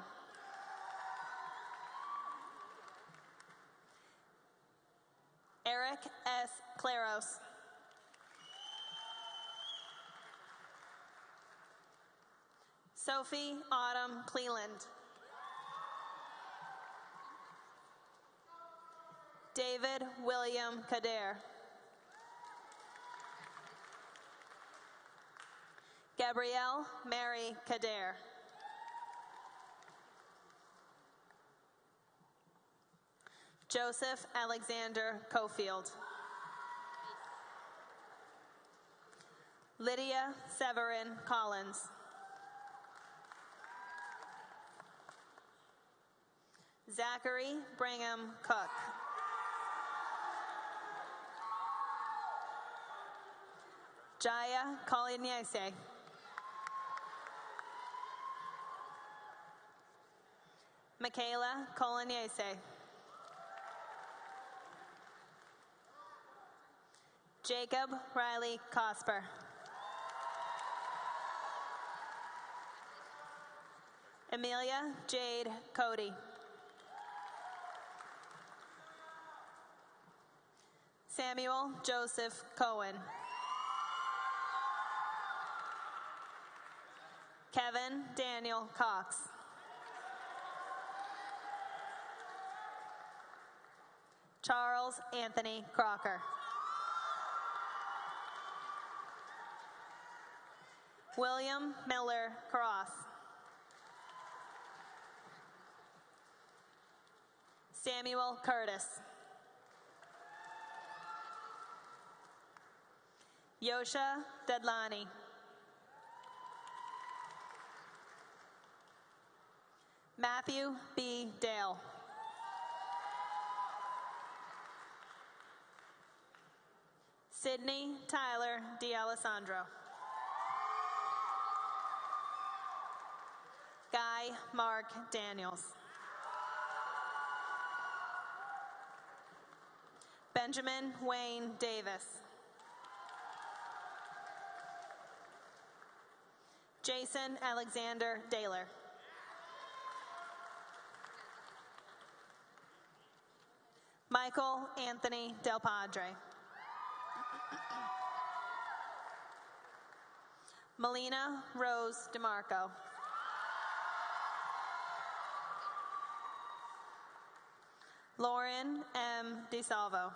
Eric S. Claros. Sophie Autumn Cleland. David William Kader. Gabrielle Mary Kader. Joseph Alexander Cofield. Lydia Severin Collins. Zachary Brigham Cook. Jaya Kolinyese. Michaela Kolinyese. Jacob Riley Cosper. Amelia Jade Cody. Samuel Joseph Cohen. Kevin Daniel Cox. Charles Anthony Crocker. William Miller Cross. Samuel Curtis. Yosha Dedlani. Matthew B. Dale. Sydney Tyler D'Alessandro. Guy Mark Daniels. Benjamin Wayne Davis. Jason Alexander Daler. Michael Anthony Del Padre. Melina Rose DeMarco. Lauren M. DeSalvo.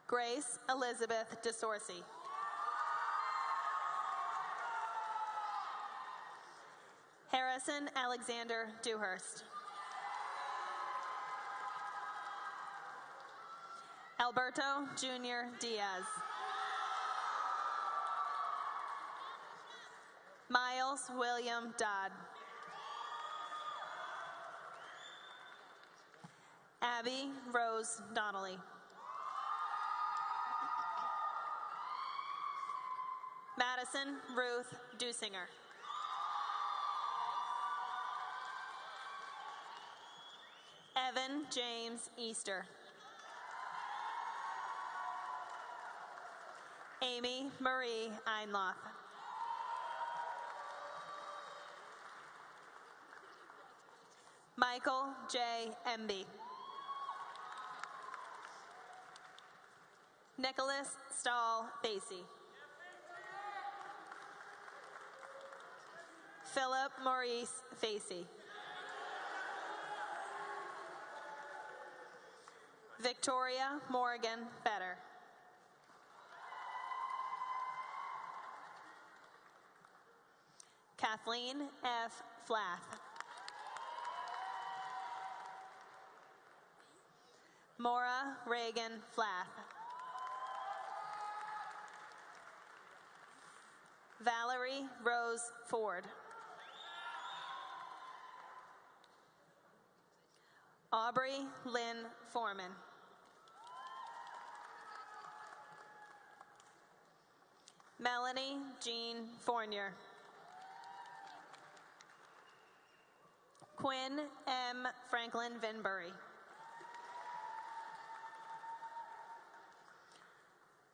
Grace Elizabeth DeSorsi. Harrison Alexander Dewhurst. Alberto Jr. Diaz. Miles William Dodd. Abby Rose Donnelly. Madison Ruth Dusinger. Evan James Easter. Amy Marie Einloth. Michael J. Emby. Nicholas Stahl Basie. Philip Maurice Facey. Victoria Morgan Fetter. Kathleen F. Flath. Maura Reagan Flath. Valerie Rose Ford. Aubrey Lynn Foreman. Melanie Jean Fournier. Quinn M. Franklin Vinbury.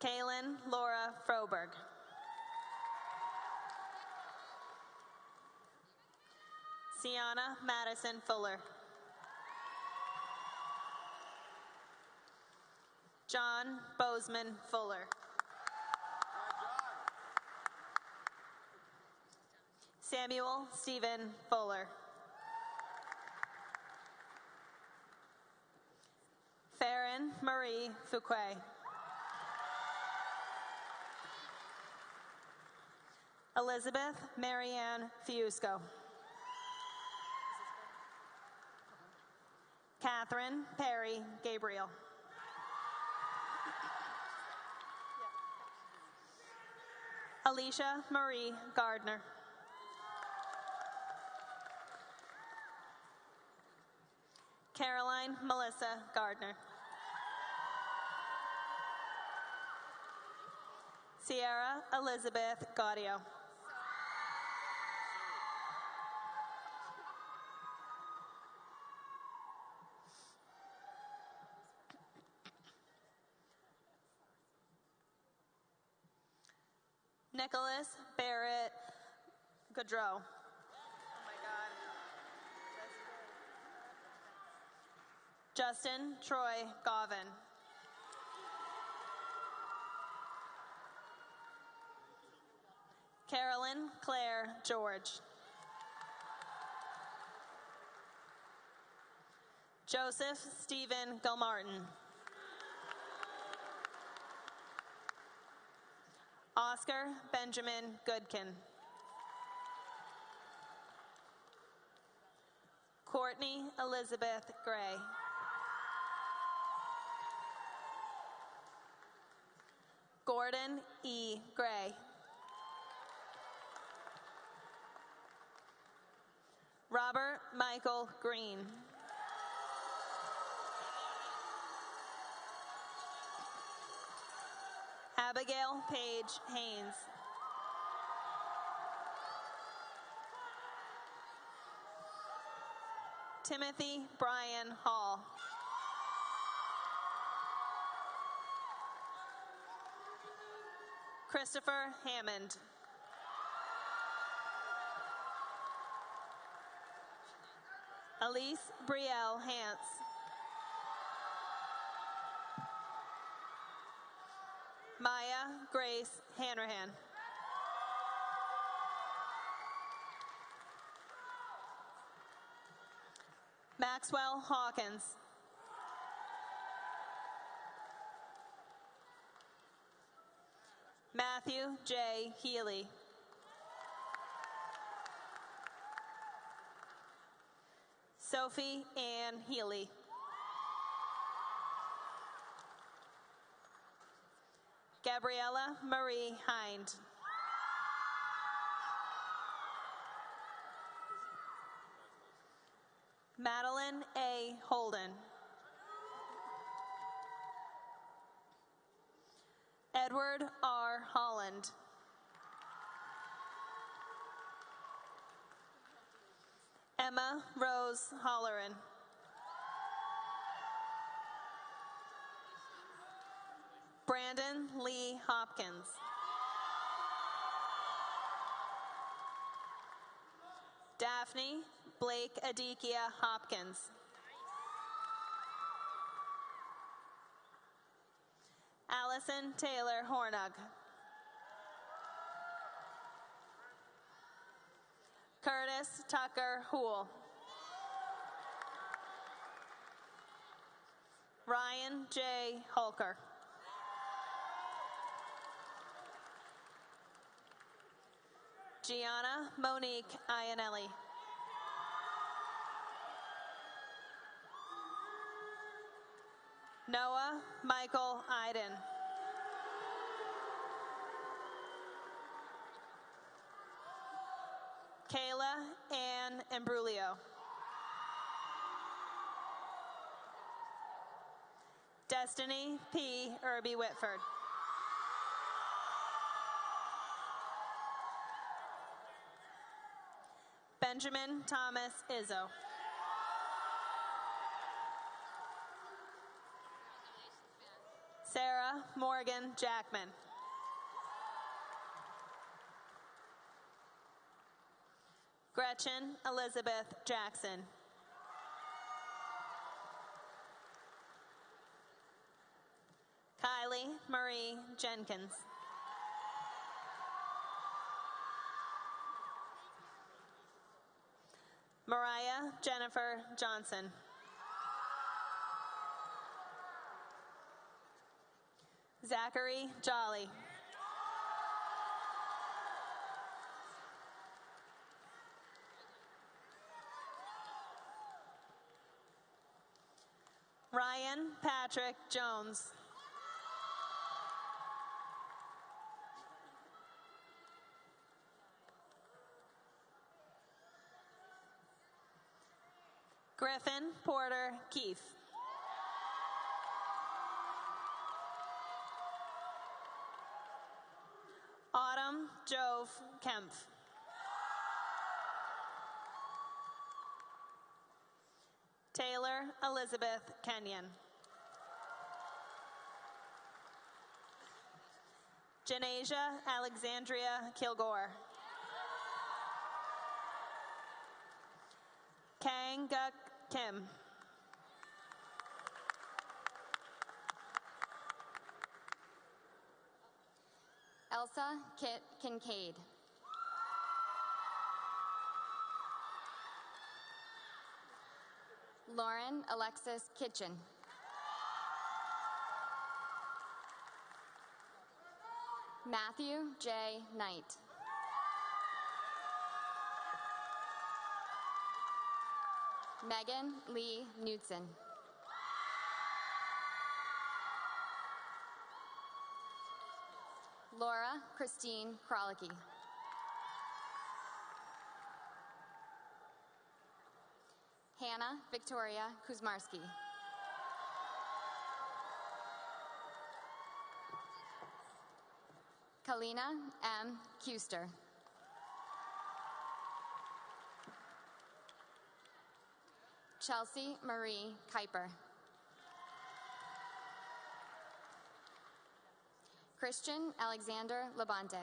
Kaylin Laura Froberg. Sienna Madison Fuller. John Bozeman Fuller. Samuel Stephen Fuller. Farron Marie Fouquet. Elizabeth Marianne Fiusco. Catherine Perry Gabriel. Alicia Marie Gardner. Caroline Melissa Gardner. Sierra Elizabeth Gaudio. Nicholas Barrett Gaudreau. Justin Troy Govan. Carolyn Claire George. Joseph Stephen Gilmartin. Oscar Benjamin Goodkin. Courtney Elizabeth Gray. Gordon E. Gray. Robert Michael Green. Abigail Paige Haynes. Timothy Brian Hall. Christopher Hammond. Elise Brielle Hance. Maya Grace Hanrahan. Maxwell Hawkins. Matthew J. Healy. Sophie Ann Healy. Gabriella Marie Hind. Madeline A. Holden. Edward R. Holland. Emma Rose Holleran. Brandon Lee Hopkins. Daphne Blake Adikia Hopkins. Allison Taylor Hornug. Curtis Tucker Hool. Ryan J. Holker. Gianna Monique Ianelli. Noah Michael Iden. Kayla Ann Imbrulio. Destiny P. Irby Whitford. Benjamin Thomas Izzo. Sarah Morgan Jackman. Gretchen Elizabeth Jackson. Kylie Marie Jenkins. Mariah Jennifer Johnson. Zachary Jolly. Ryan Patrick Jones. Griffin Porter Keefe. Autumn Jove Kempf. Taylor Elizabeth Kenyon. Janasia Alexandria Kilgore. Kang Guk Kim. Elsa Kit Kincaid. Lauren Alexis Kitchen. Matthew J. Knight. Megan Lee Knudsen. Laura Christine Krolicky. Hannah Victoria Kuzmarski. Kalina M. Kuster. Chelsea Marie Kuiper. Christian Alexander Labonte.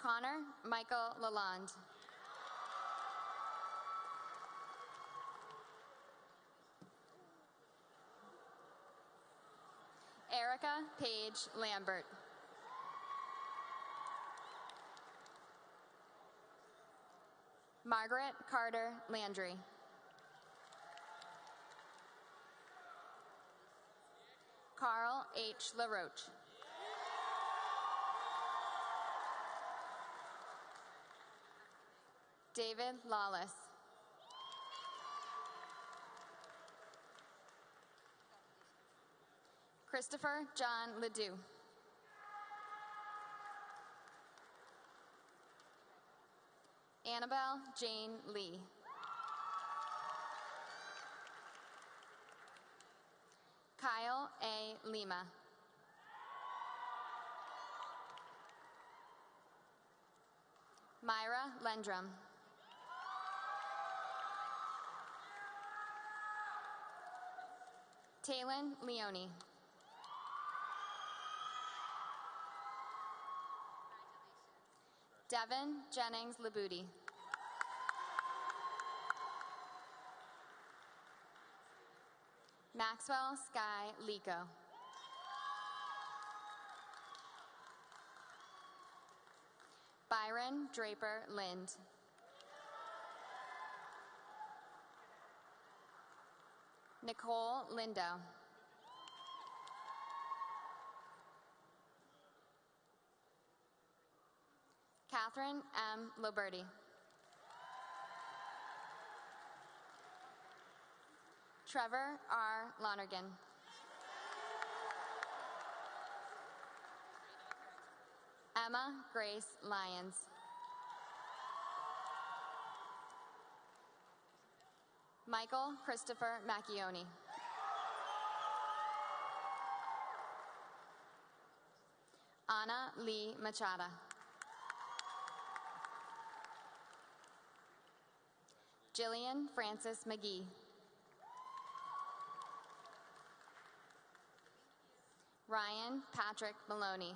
Connor Michael Lalonde. Erica Paige Lambert. Margaret Carter Landry. Carl H. LaRoche. David Lawless. Christopher John Ledoux. Annabelle Jane Lee. Kyle A. Lima. Myra Lendrum. Taylin Leone. Devin Jennings Labooty. Maxwell Sky Lico. Byron Draper Lind. Nicole Lindo. Catherine M. Loberti. Trevor R. Lonergan. Emma Grace Lyons. Michael Christopher Macchioni. Anna Lee Machada. Jillian Francis McGee. Ryan Patrick Maloney.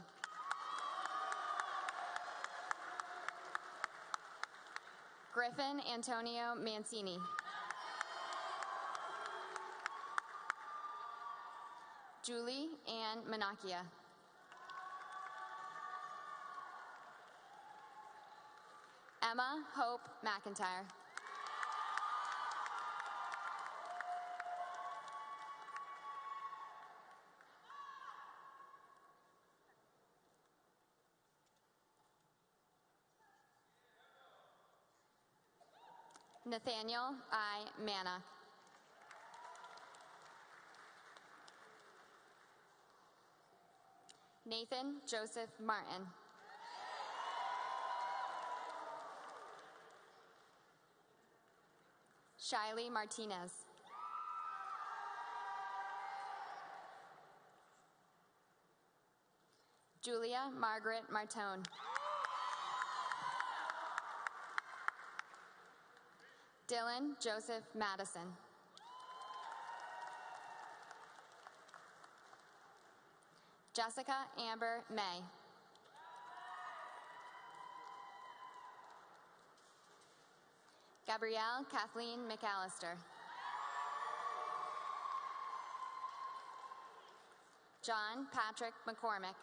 Griffin Antonio Mancini. Julie Ann Menachia. Emma Hope McIntyre. Nathaniel I. Manna. Nathan Joseph Martin. Shiley Martinez. Julia Margaret Martone. Dylan Joseph Madison. Jessica Amber May. Gabrielle Kathleen McAllister. John Patrick McCormick.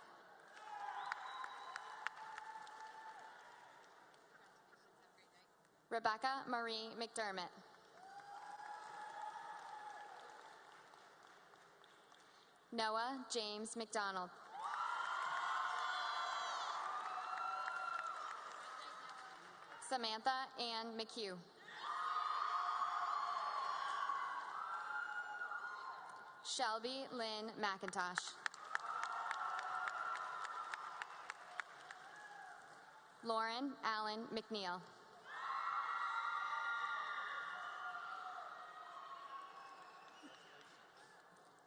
Rebecca Marie McDermott. Noah James McDonald. Samantha Ann McHugh. Shelby Lynn McIntosh. Lauren Allen McNeil.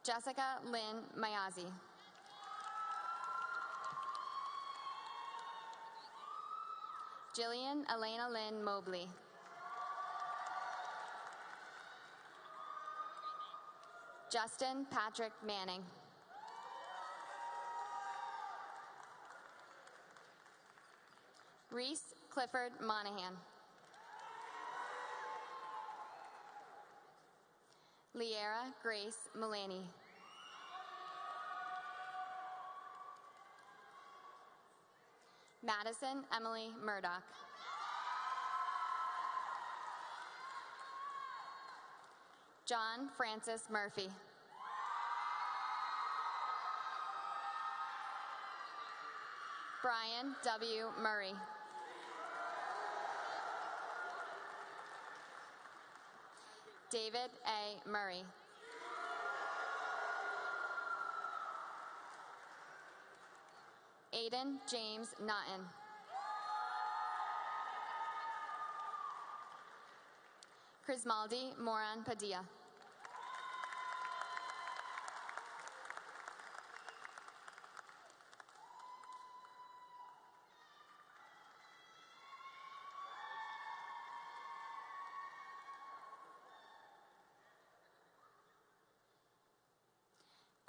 Jessica Lynn Mayazi. Jillian Elena Lynn Mobley. Justin Patrick Manning. Reese Clifford Monahan. Liera Grace Mullaney. Madison Emily Murdoch. John Francis Murphy. Brian W. Murray. David A. Murray. Aiden James Naughton. Crismaldi Moran Padilla.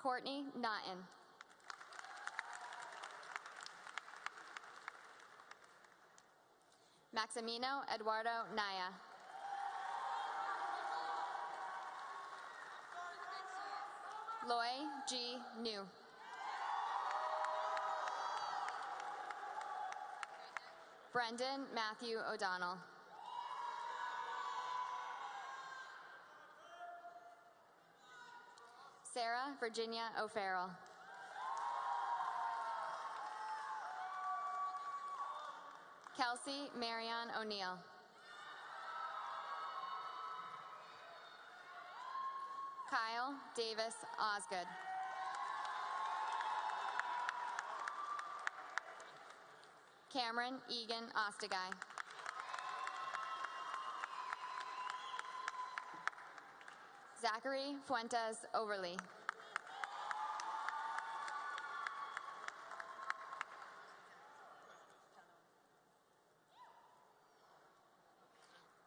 Courtney Naughton. Maximino Eduardo Naya. Loy G. New. Brendan Matthew O'Donnell. Sarah Virginia O'Farrell. Kelsey Marion O'Neill. Kyle Davis Osgood. Cameron Egan Ostagai. Zachary Fuentes Overly.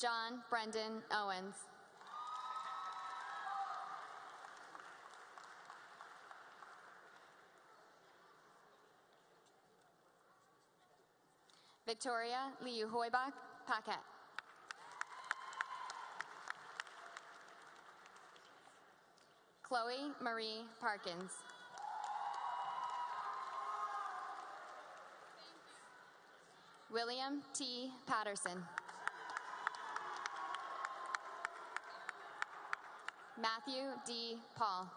John Brendan Owens. Victoria Liu Hoybach Paquette. Chloe Marie Parkins. William T. Patterson. Matthew D. Paul.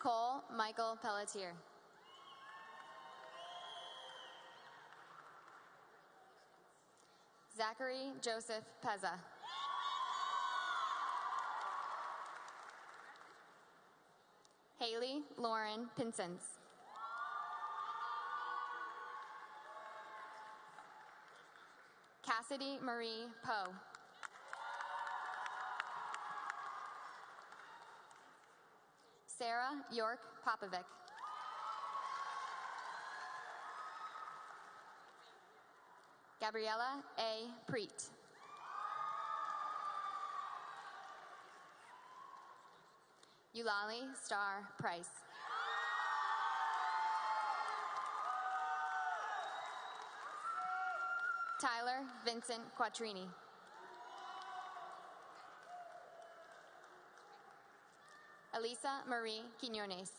Cole Michael Pelletier. Zachary Joseph Pezza. Haley Lauren Pinsons. Cassidy Marie Poe. Sarah York Popovic. Gabriella A. Preet. Eulalie Star Price. Tyler Vincent Quattrini. Elisa Marie Quinones.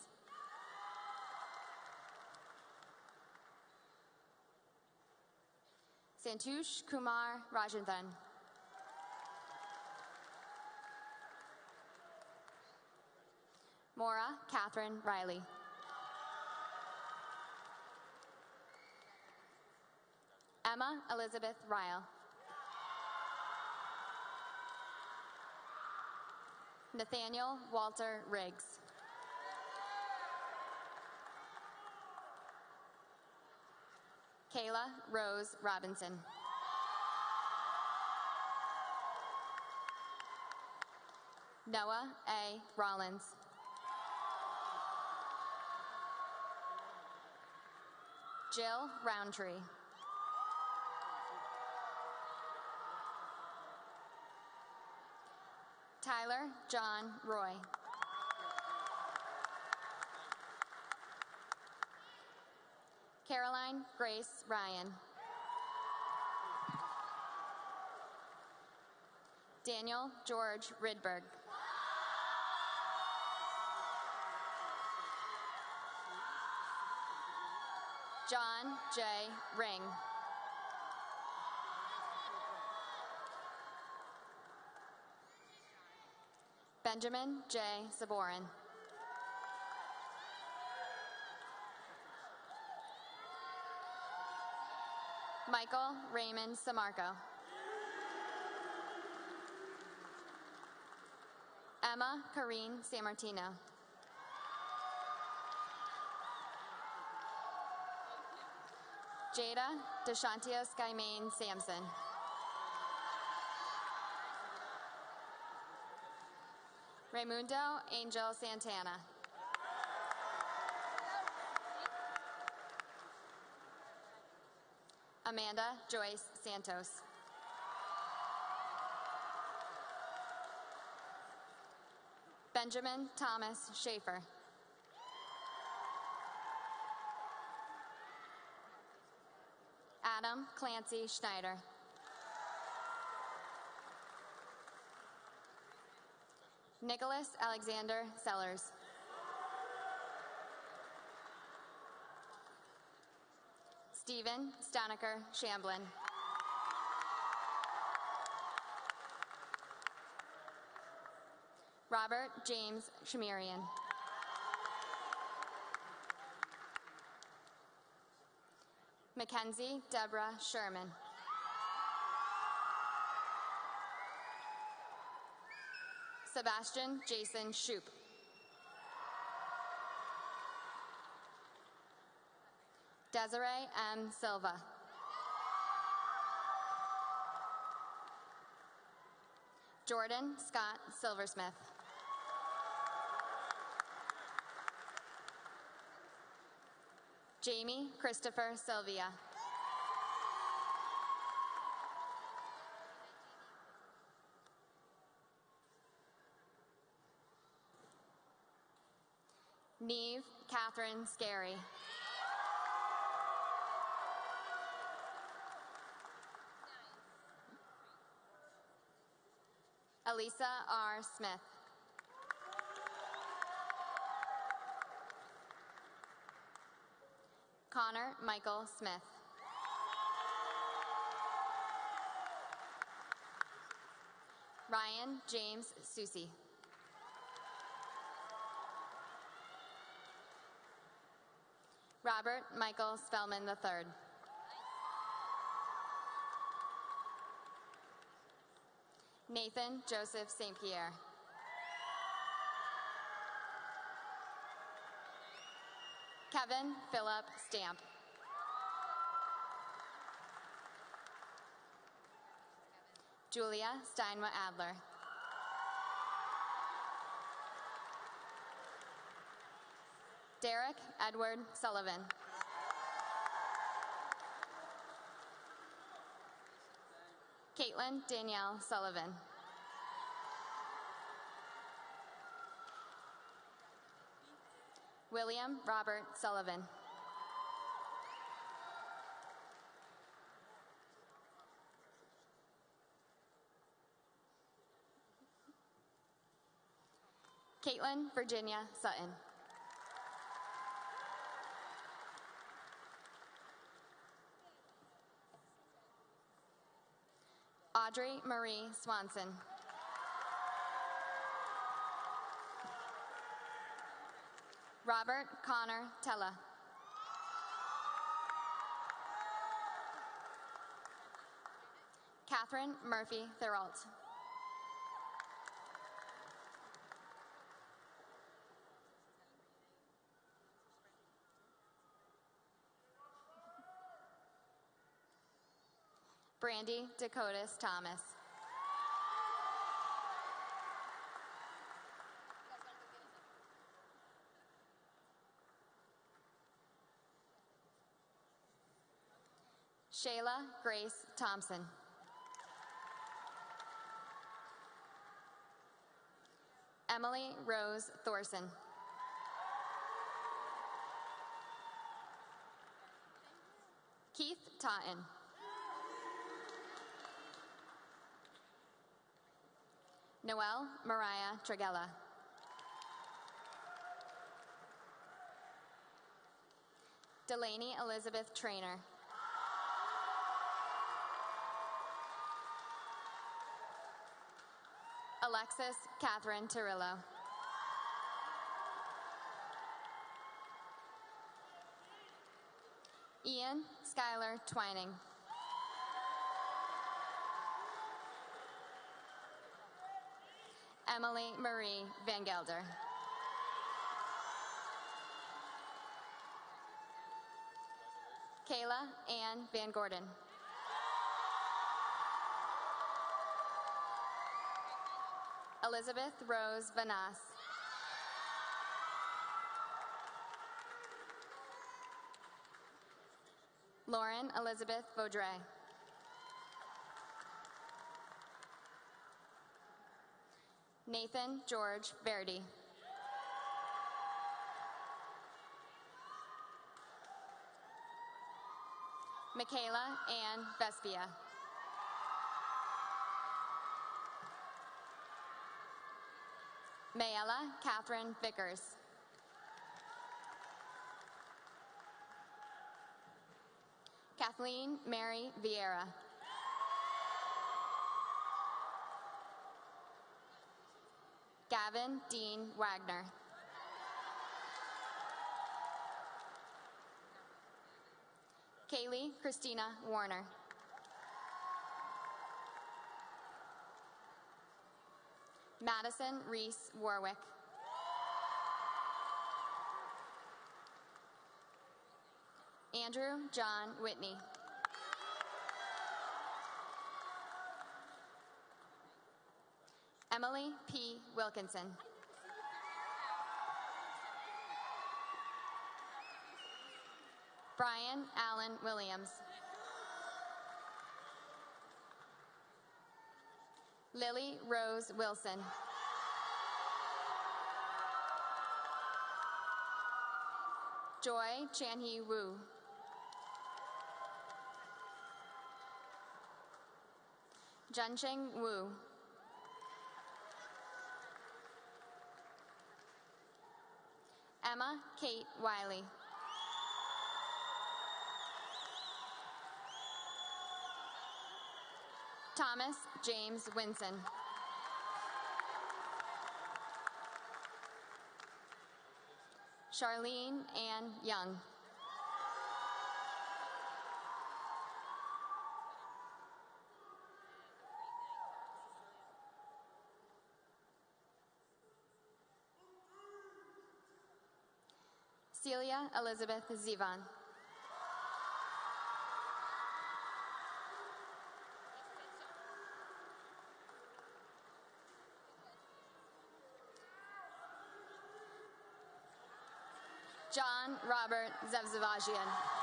Santush Kumar Rajendran. Maura Catherine Riley. Emma Elizabeth Ryle. Nathaniel Walter Riggs. Kayla Rose Robinson. Noah A. Rollins. Jill Roundtree. Tyler John Roy. Caroline Grace Ryan. Daniel George Rydberg. John J. Ring. Benjamin J. Saborin. Michael Raymond Samarco. Emma Karine Sammartino. Jada Deshantios Guymain Sampson. Raimundo Angel Santana. Amanda Joyce Santos. Benjamin Thomas Schaefer. Adam Clancy Schneider. Nicholas Alexander Sellers. Stephen Stonecker Shamblin. Robert James Shamirian. Mackenzie Deborah Sherman. Sebastian Jason Shoup. Desiree M. Silva. Jordan Scott Silversmith. Jamie Christopher Sylvia. Neve Catherine Scary. Elisa R. Smith. Connor Michael Smith. Ryan James Susi. Robert Michael Spellman III. Nathan Joseph St. Pierre. Kevin Philip Stamp. Julia Steinwa Adler. Derek Edward Sullivan. Caitlin Danielle Sullivan. William Robert Sullivan. Caitlin Virginia Sutton. Audrey Marie Swanson. Robert Connor Tella. Catherine Murphy Therault. Brandy Dakotas Thomas. Shayla Grace Thompson. Emily Rose Thorson. Keith Totten. Noelle Mariah Tragella. Delaney Elizabeth Trainer. Alexis Catherine Torillo. Ian Skylar Twining. Emily Marie Van Gelder. Kayla Ann Van Gordon. Elizabeth Rose Vanas. Lauren Elizabeth Vaudrey. Nathan George Verdi. Michaela Ann Vespia. Mayella Catherine Vickers. Kathleen Mary Vieira. Gavin Dean Wagner. Kaylee Christina Warner. Madison Reese Warwick. Andrew John Whitney. Emily P. Wilkinson. Brian Allen Williams. Lily Rose Wilson. Joy Chanhee Wu. Juncheng Wu. Emma Kate Wiley. Thomas James Winson. Charlene Ann Young. Celia Elizabeth Zivan. John Robert Zevzavagian.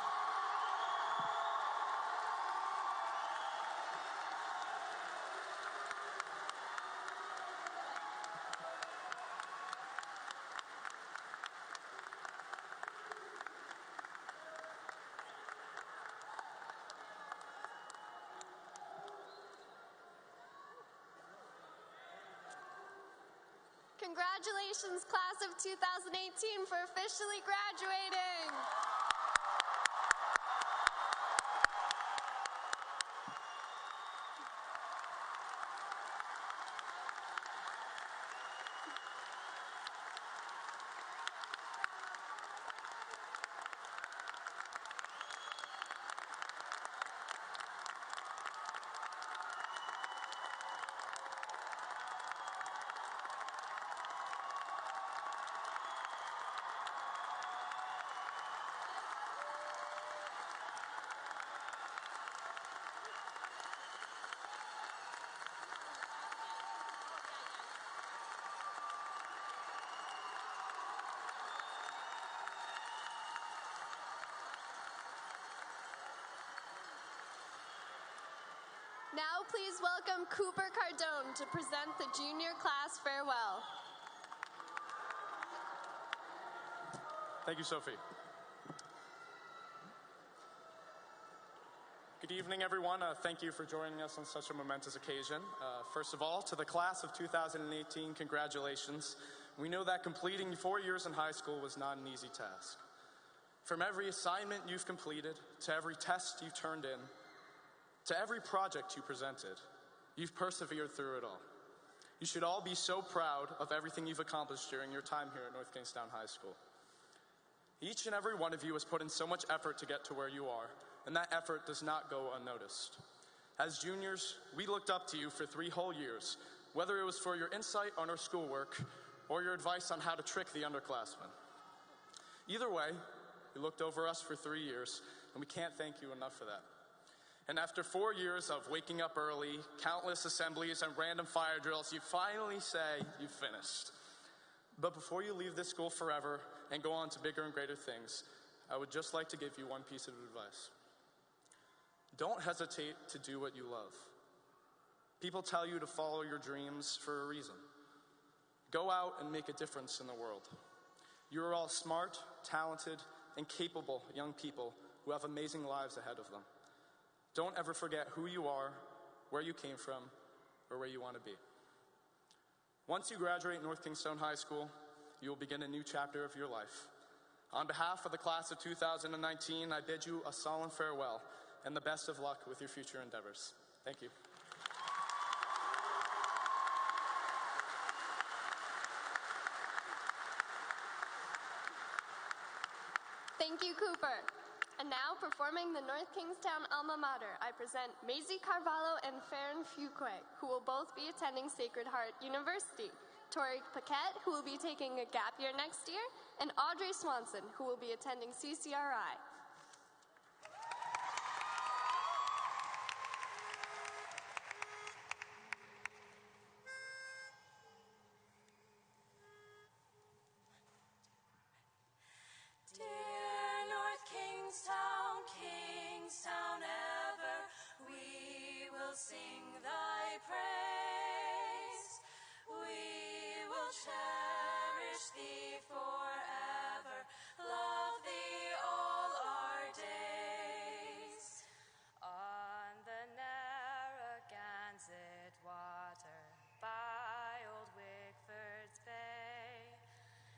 Congratulations, class of 2018, for officially graduating. Now please welcome Cooper Cardone to present the junior class farewell. Thank you, Sophie. Good evening, everyone. Thank you for joining us on such a momentous occasion. First of all, to the class of 2018, congratulations. We know that completing 4 years in high school was not an easy task. From every assignment you've completed, to every test you've turned in, to every project you presented, you've persevered through it all. You should all be so proud of everything you've accomplished during your time here at North Kingstown High School. Each and every one of you has put in so much effort to get to where you are, and that effort does not go unnoticed. As juniors, we looked up to you for 3 whole years, whether it was for your insight on our schoolwork or your advice on how to trick the underclassmen. Either way, you looked over us for 3 years, and we can't thank you enough for that. And after 4 years of waking up early, countless assemblies, and random fire drills, you finally say you've finished. But before you leave this school forever and go on to bigger and greater things, I would just like to give you one piece of advice. Don't hesitate to do what you love. People tell you to follow your dreams for a reason. Go out and make a difference in the world. You are all smart, talented, and capable young people who have amazing lives ahead of them. Don't ever forget who you are, where you came from, or where you want to be. Once you graduate North Kingstown High School, you will begin a new chapter of your life. On behalf of the class of 2019, I bid you a solemn farewell and the best of luck with your future endeavors. Thank you. Thank you, Cooper. And now, performing the North Kingstown alma mater, I present Maisie Carvalho and Farron Fuqua, who will both be attending Sacred Heart University, Tori Paquette, who will be taking a gap year next year, and Audrey Swanson, who will be attending CCRI.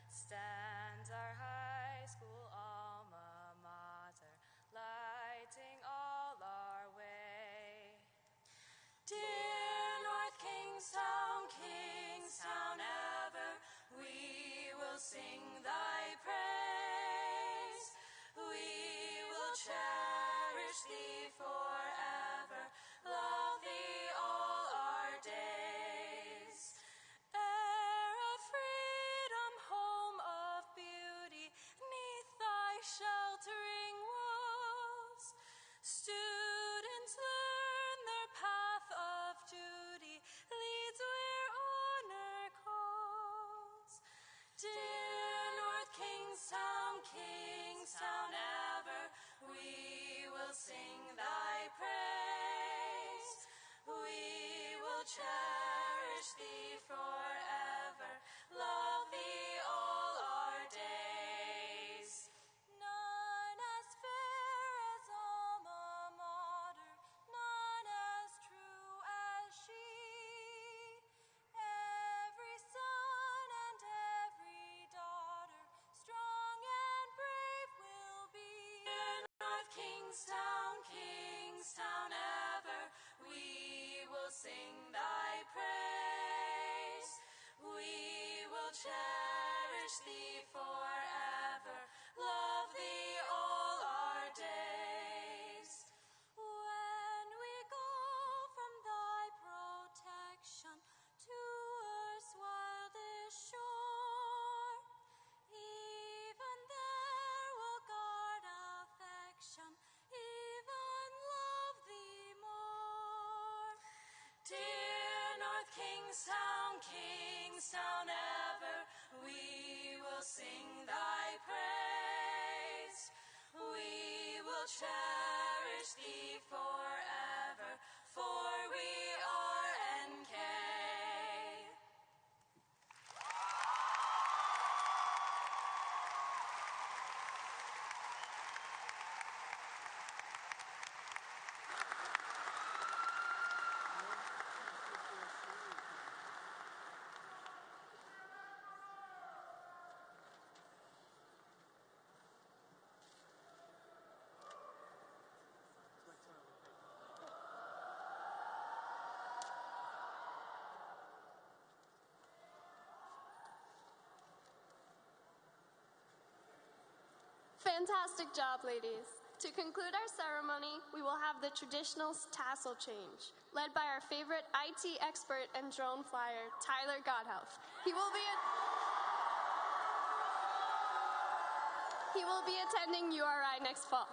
Stands our high school alma mater, lighting all our way. Dear North Kingstown, Kingstown ever, we will sing thy praise. We will cherish thee forever, love thee all our days. Heir of freedom, home of beauty, 'neath thy sheltering walls, students learn their path of duty, leads where honor calls. Dear North Kingstown, Kingstown ever, we will sing thy praise. We will cherish thee forever, love thee all our days. None as fair as alma mater, none as true as she. Every son and every daughter, strong and brave will be. Dear North Kingstown, Kingstown ever, we will sing thy praise. We will cherish thee forever, love thee all our days. When we go from thy protection to earth's wildest shore, even there will guard affection, even love thee more. Dear North Kingstown, Kingstown ever, we will sing thy praise. We will cherish thee forever, for we are NK. Fantastic job, ladies. To conclude our ceremony, we will have the traditional tassel change, led by our favorite IT expert and drone flyer, Tyler Godhelf. He will be attending URI next fall.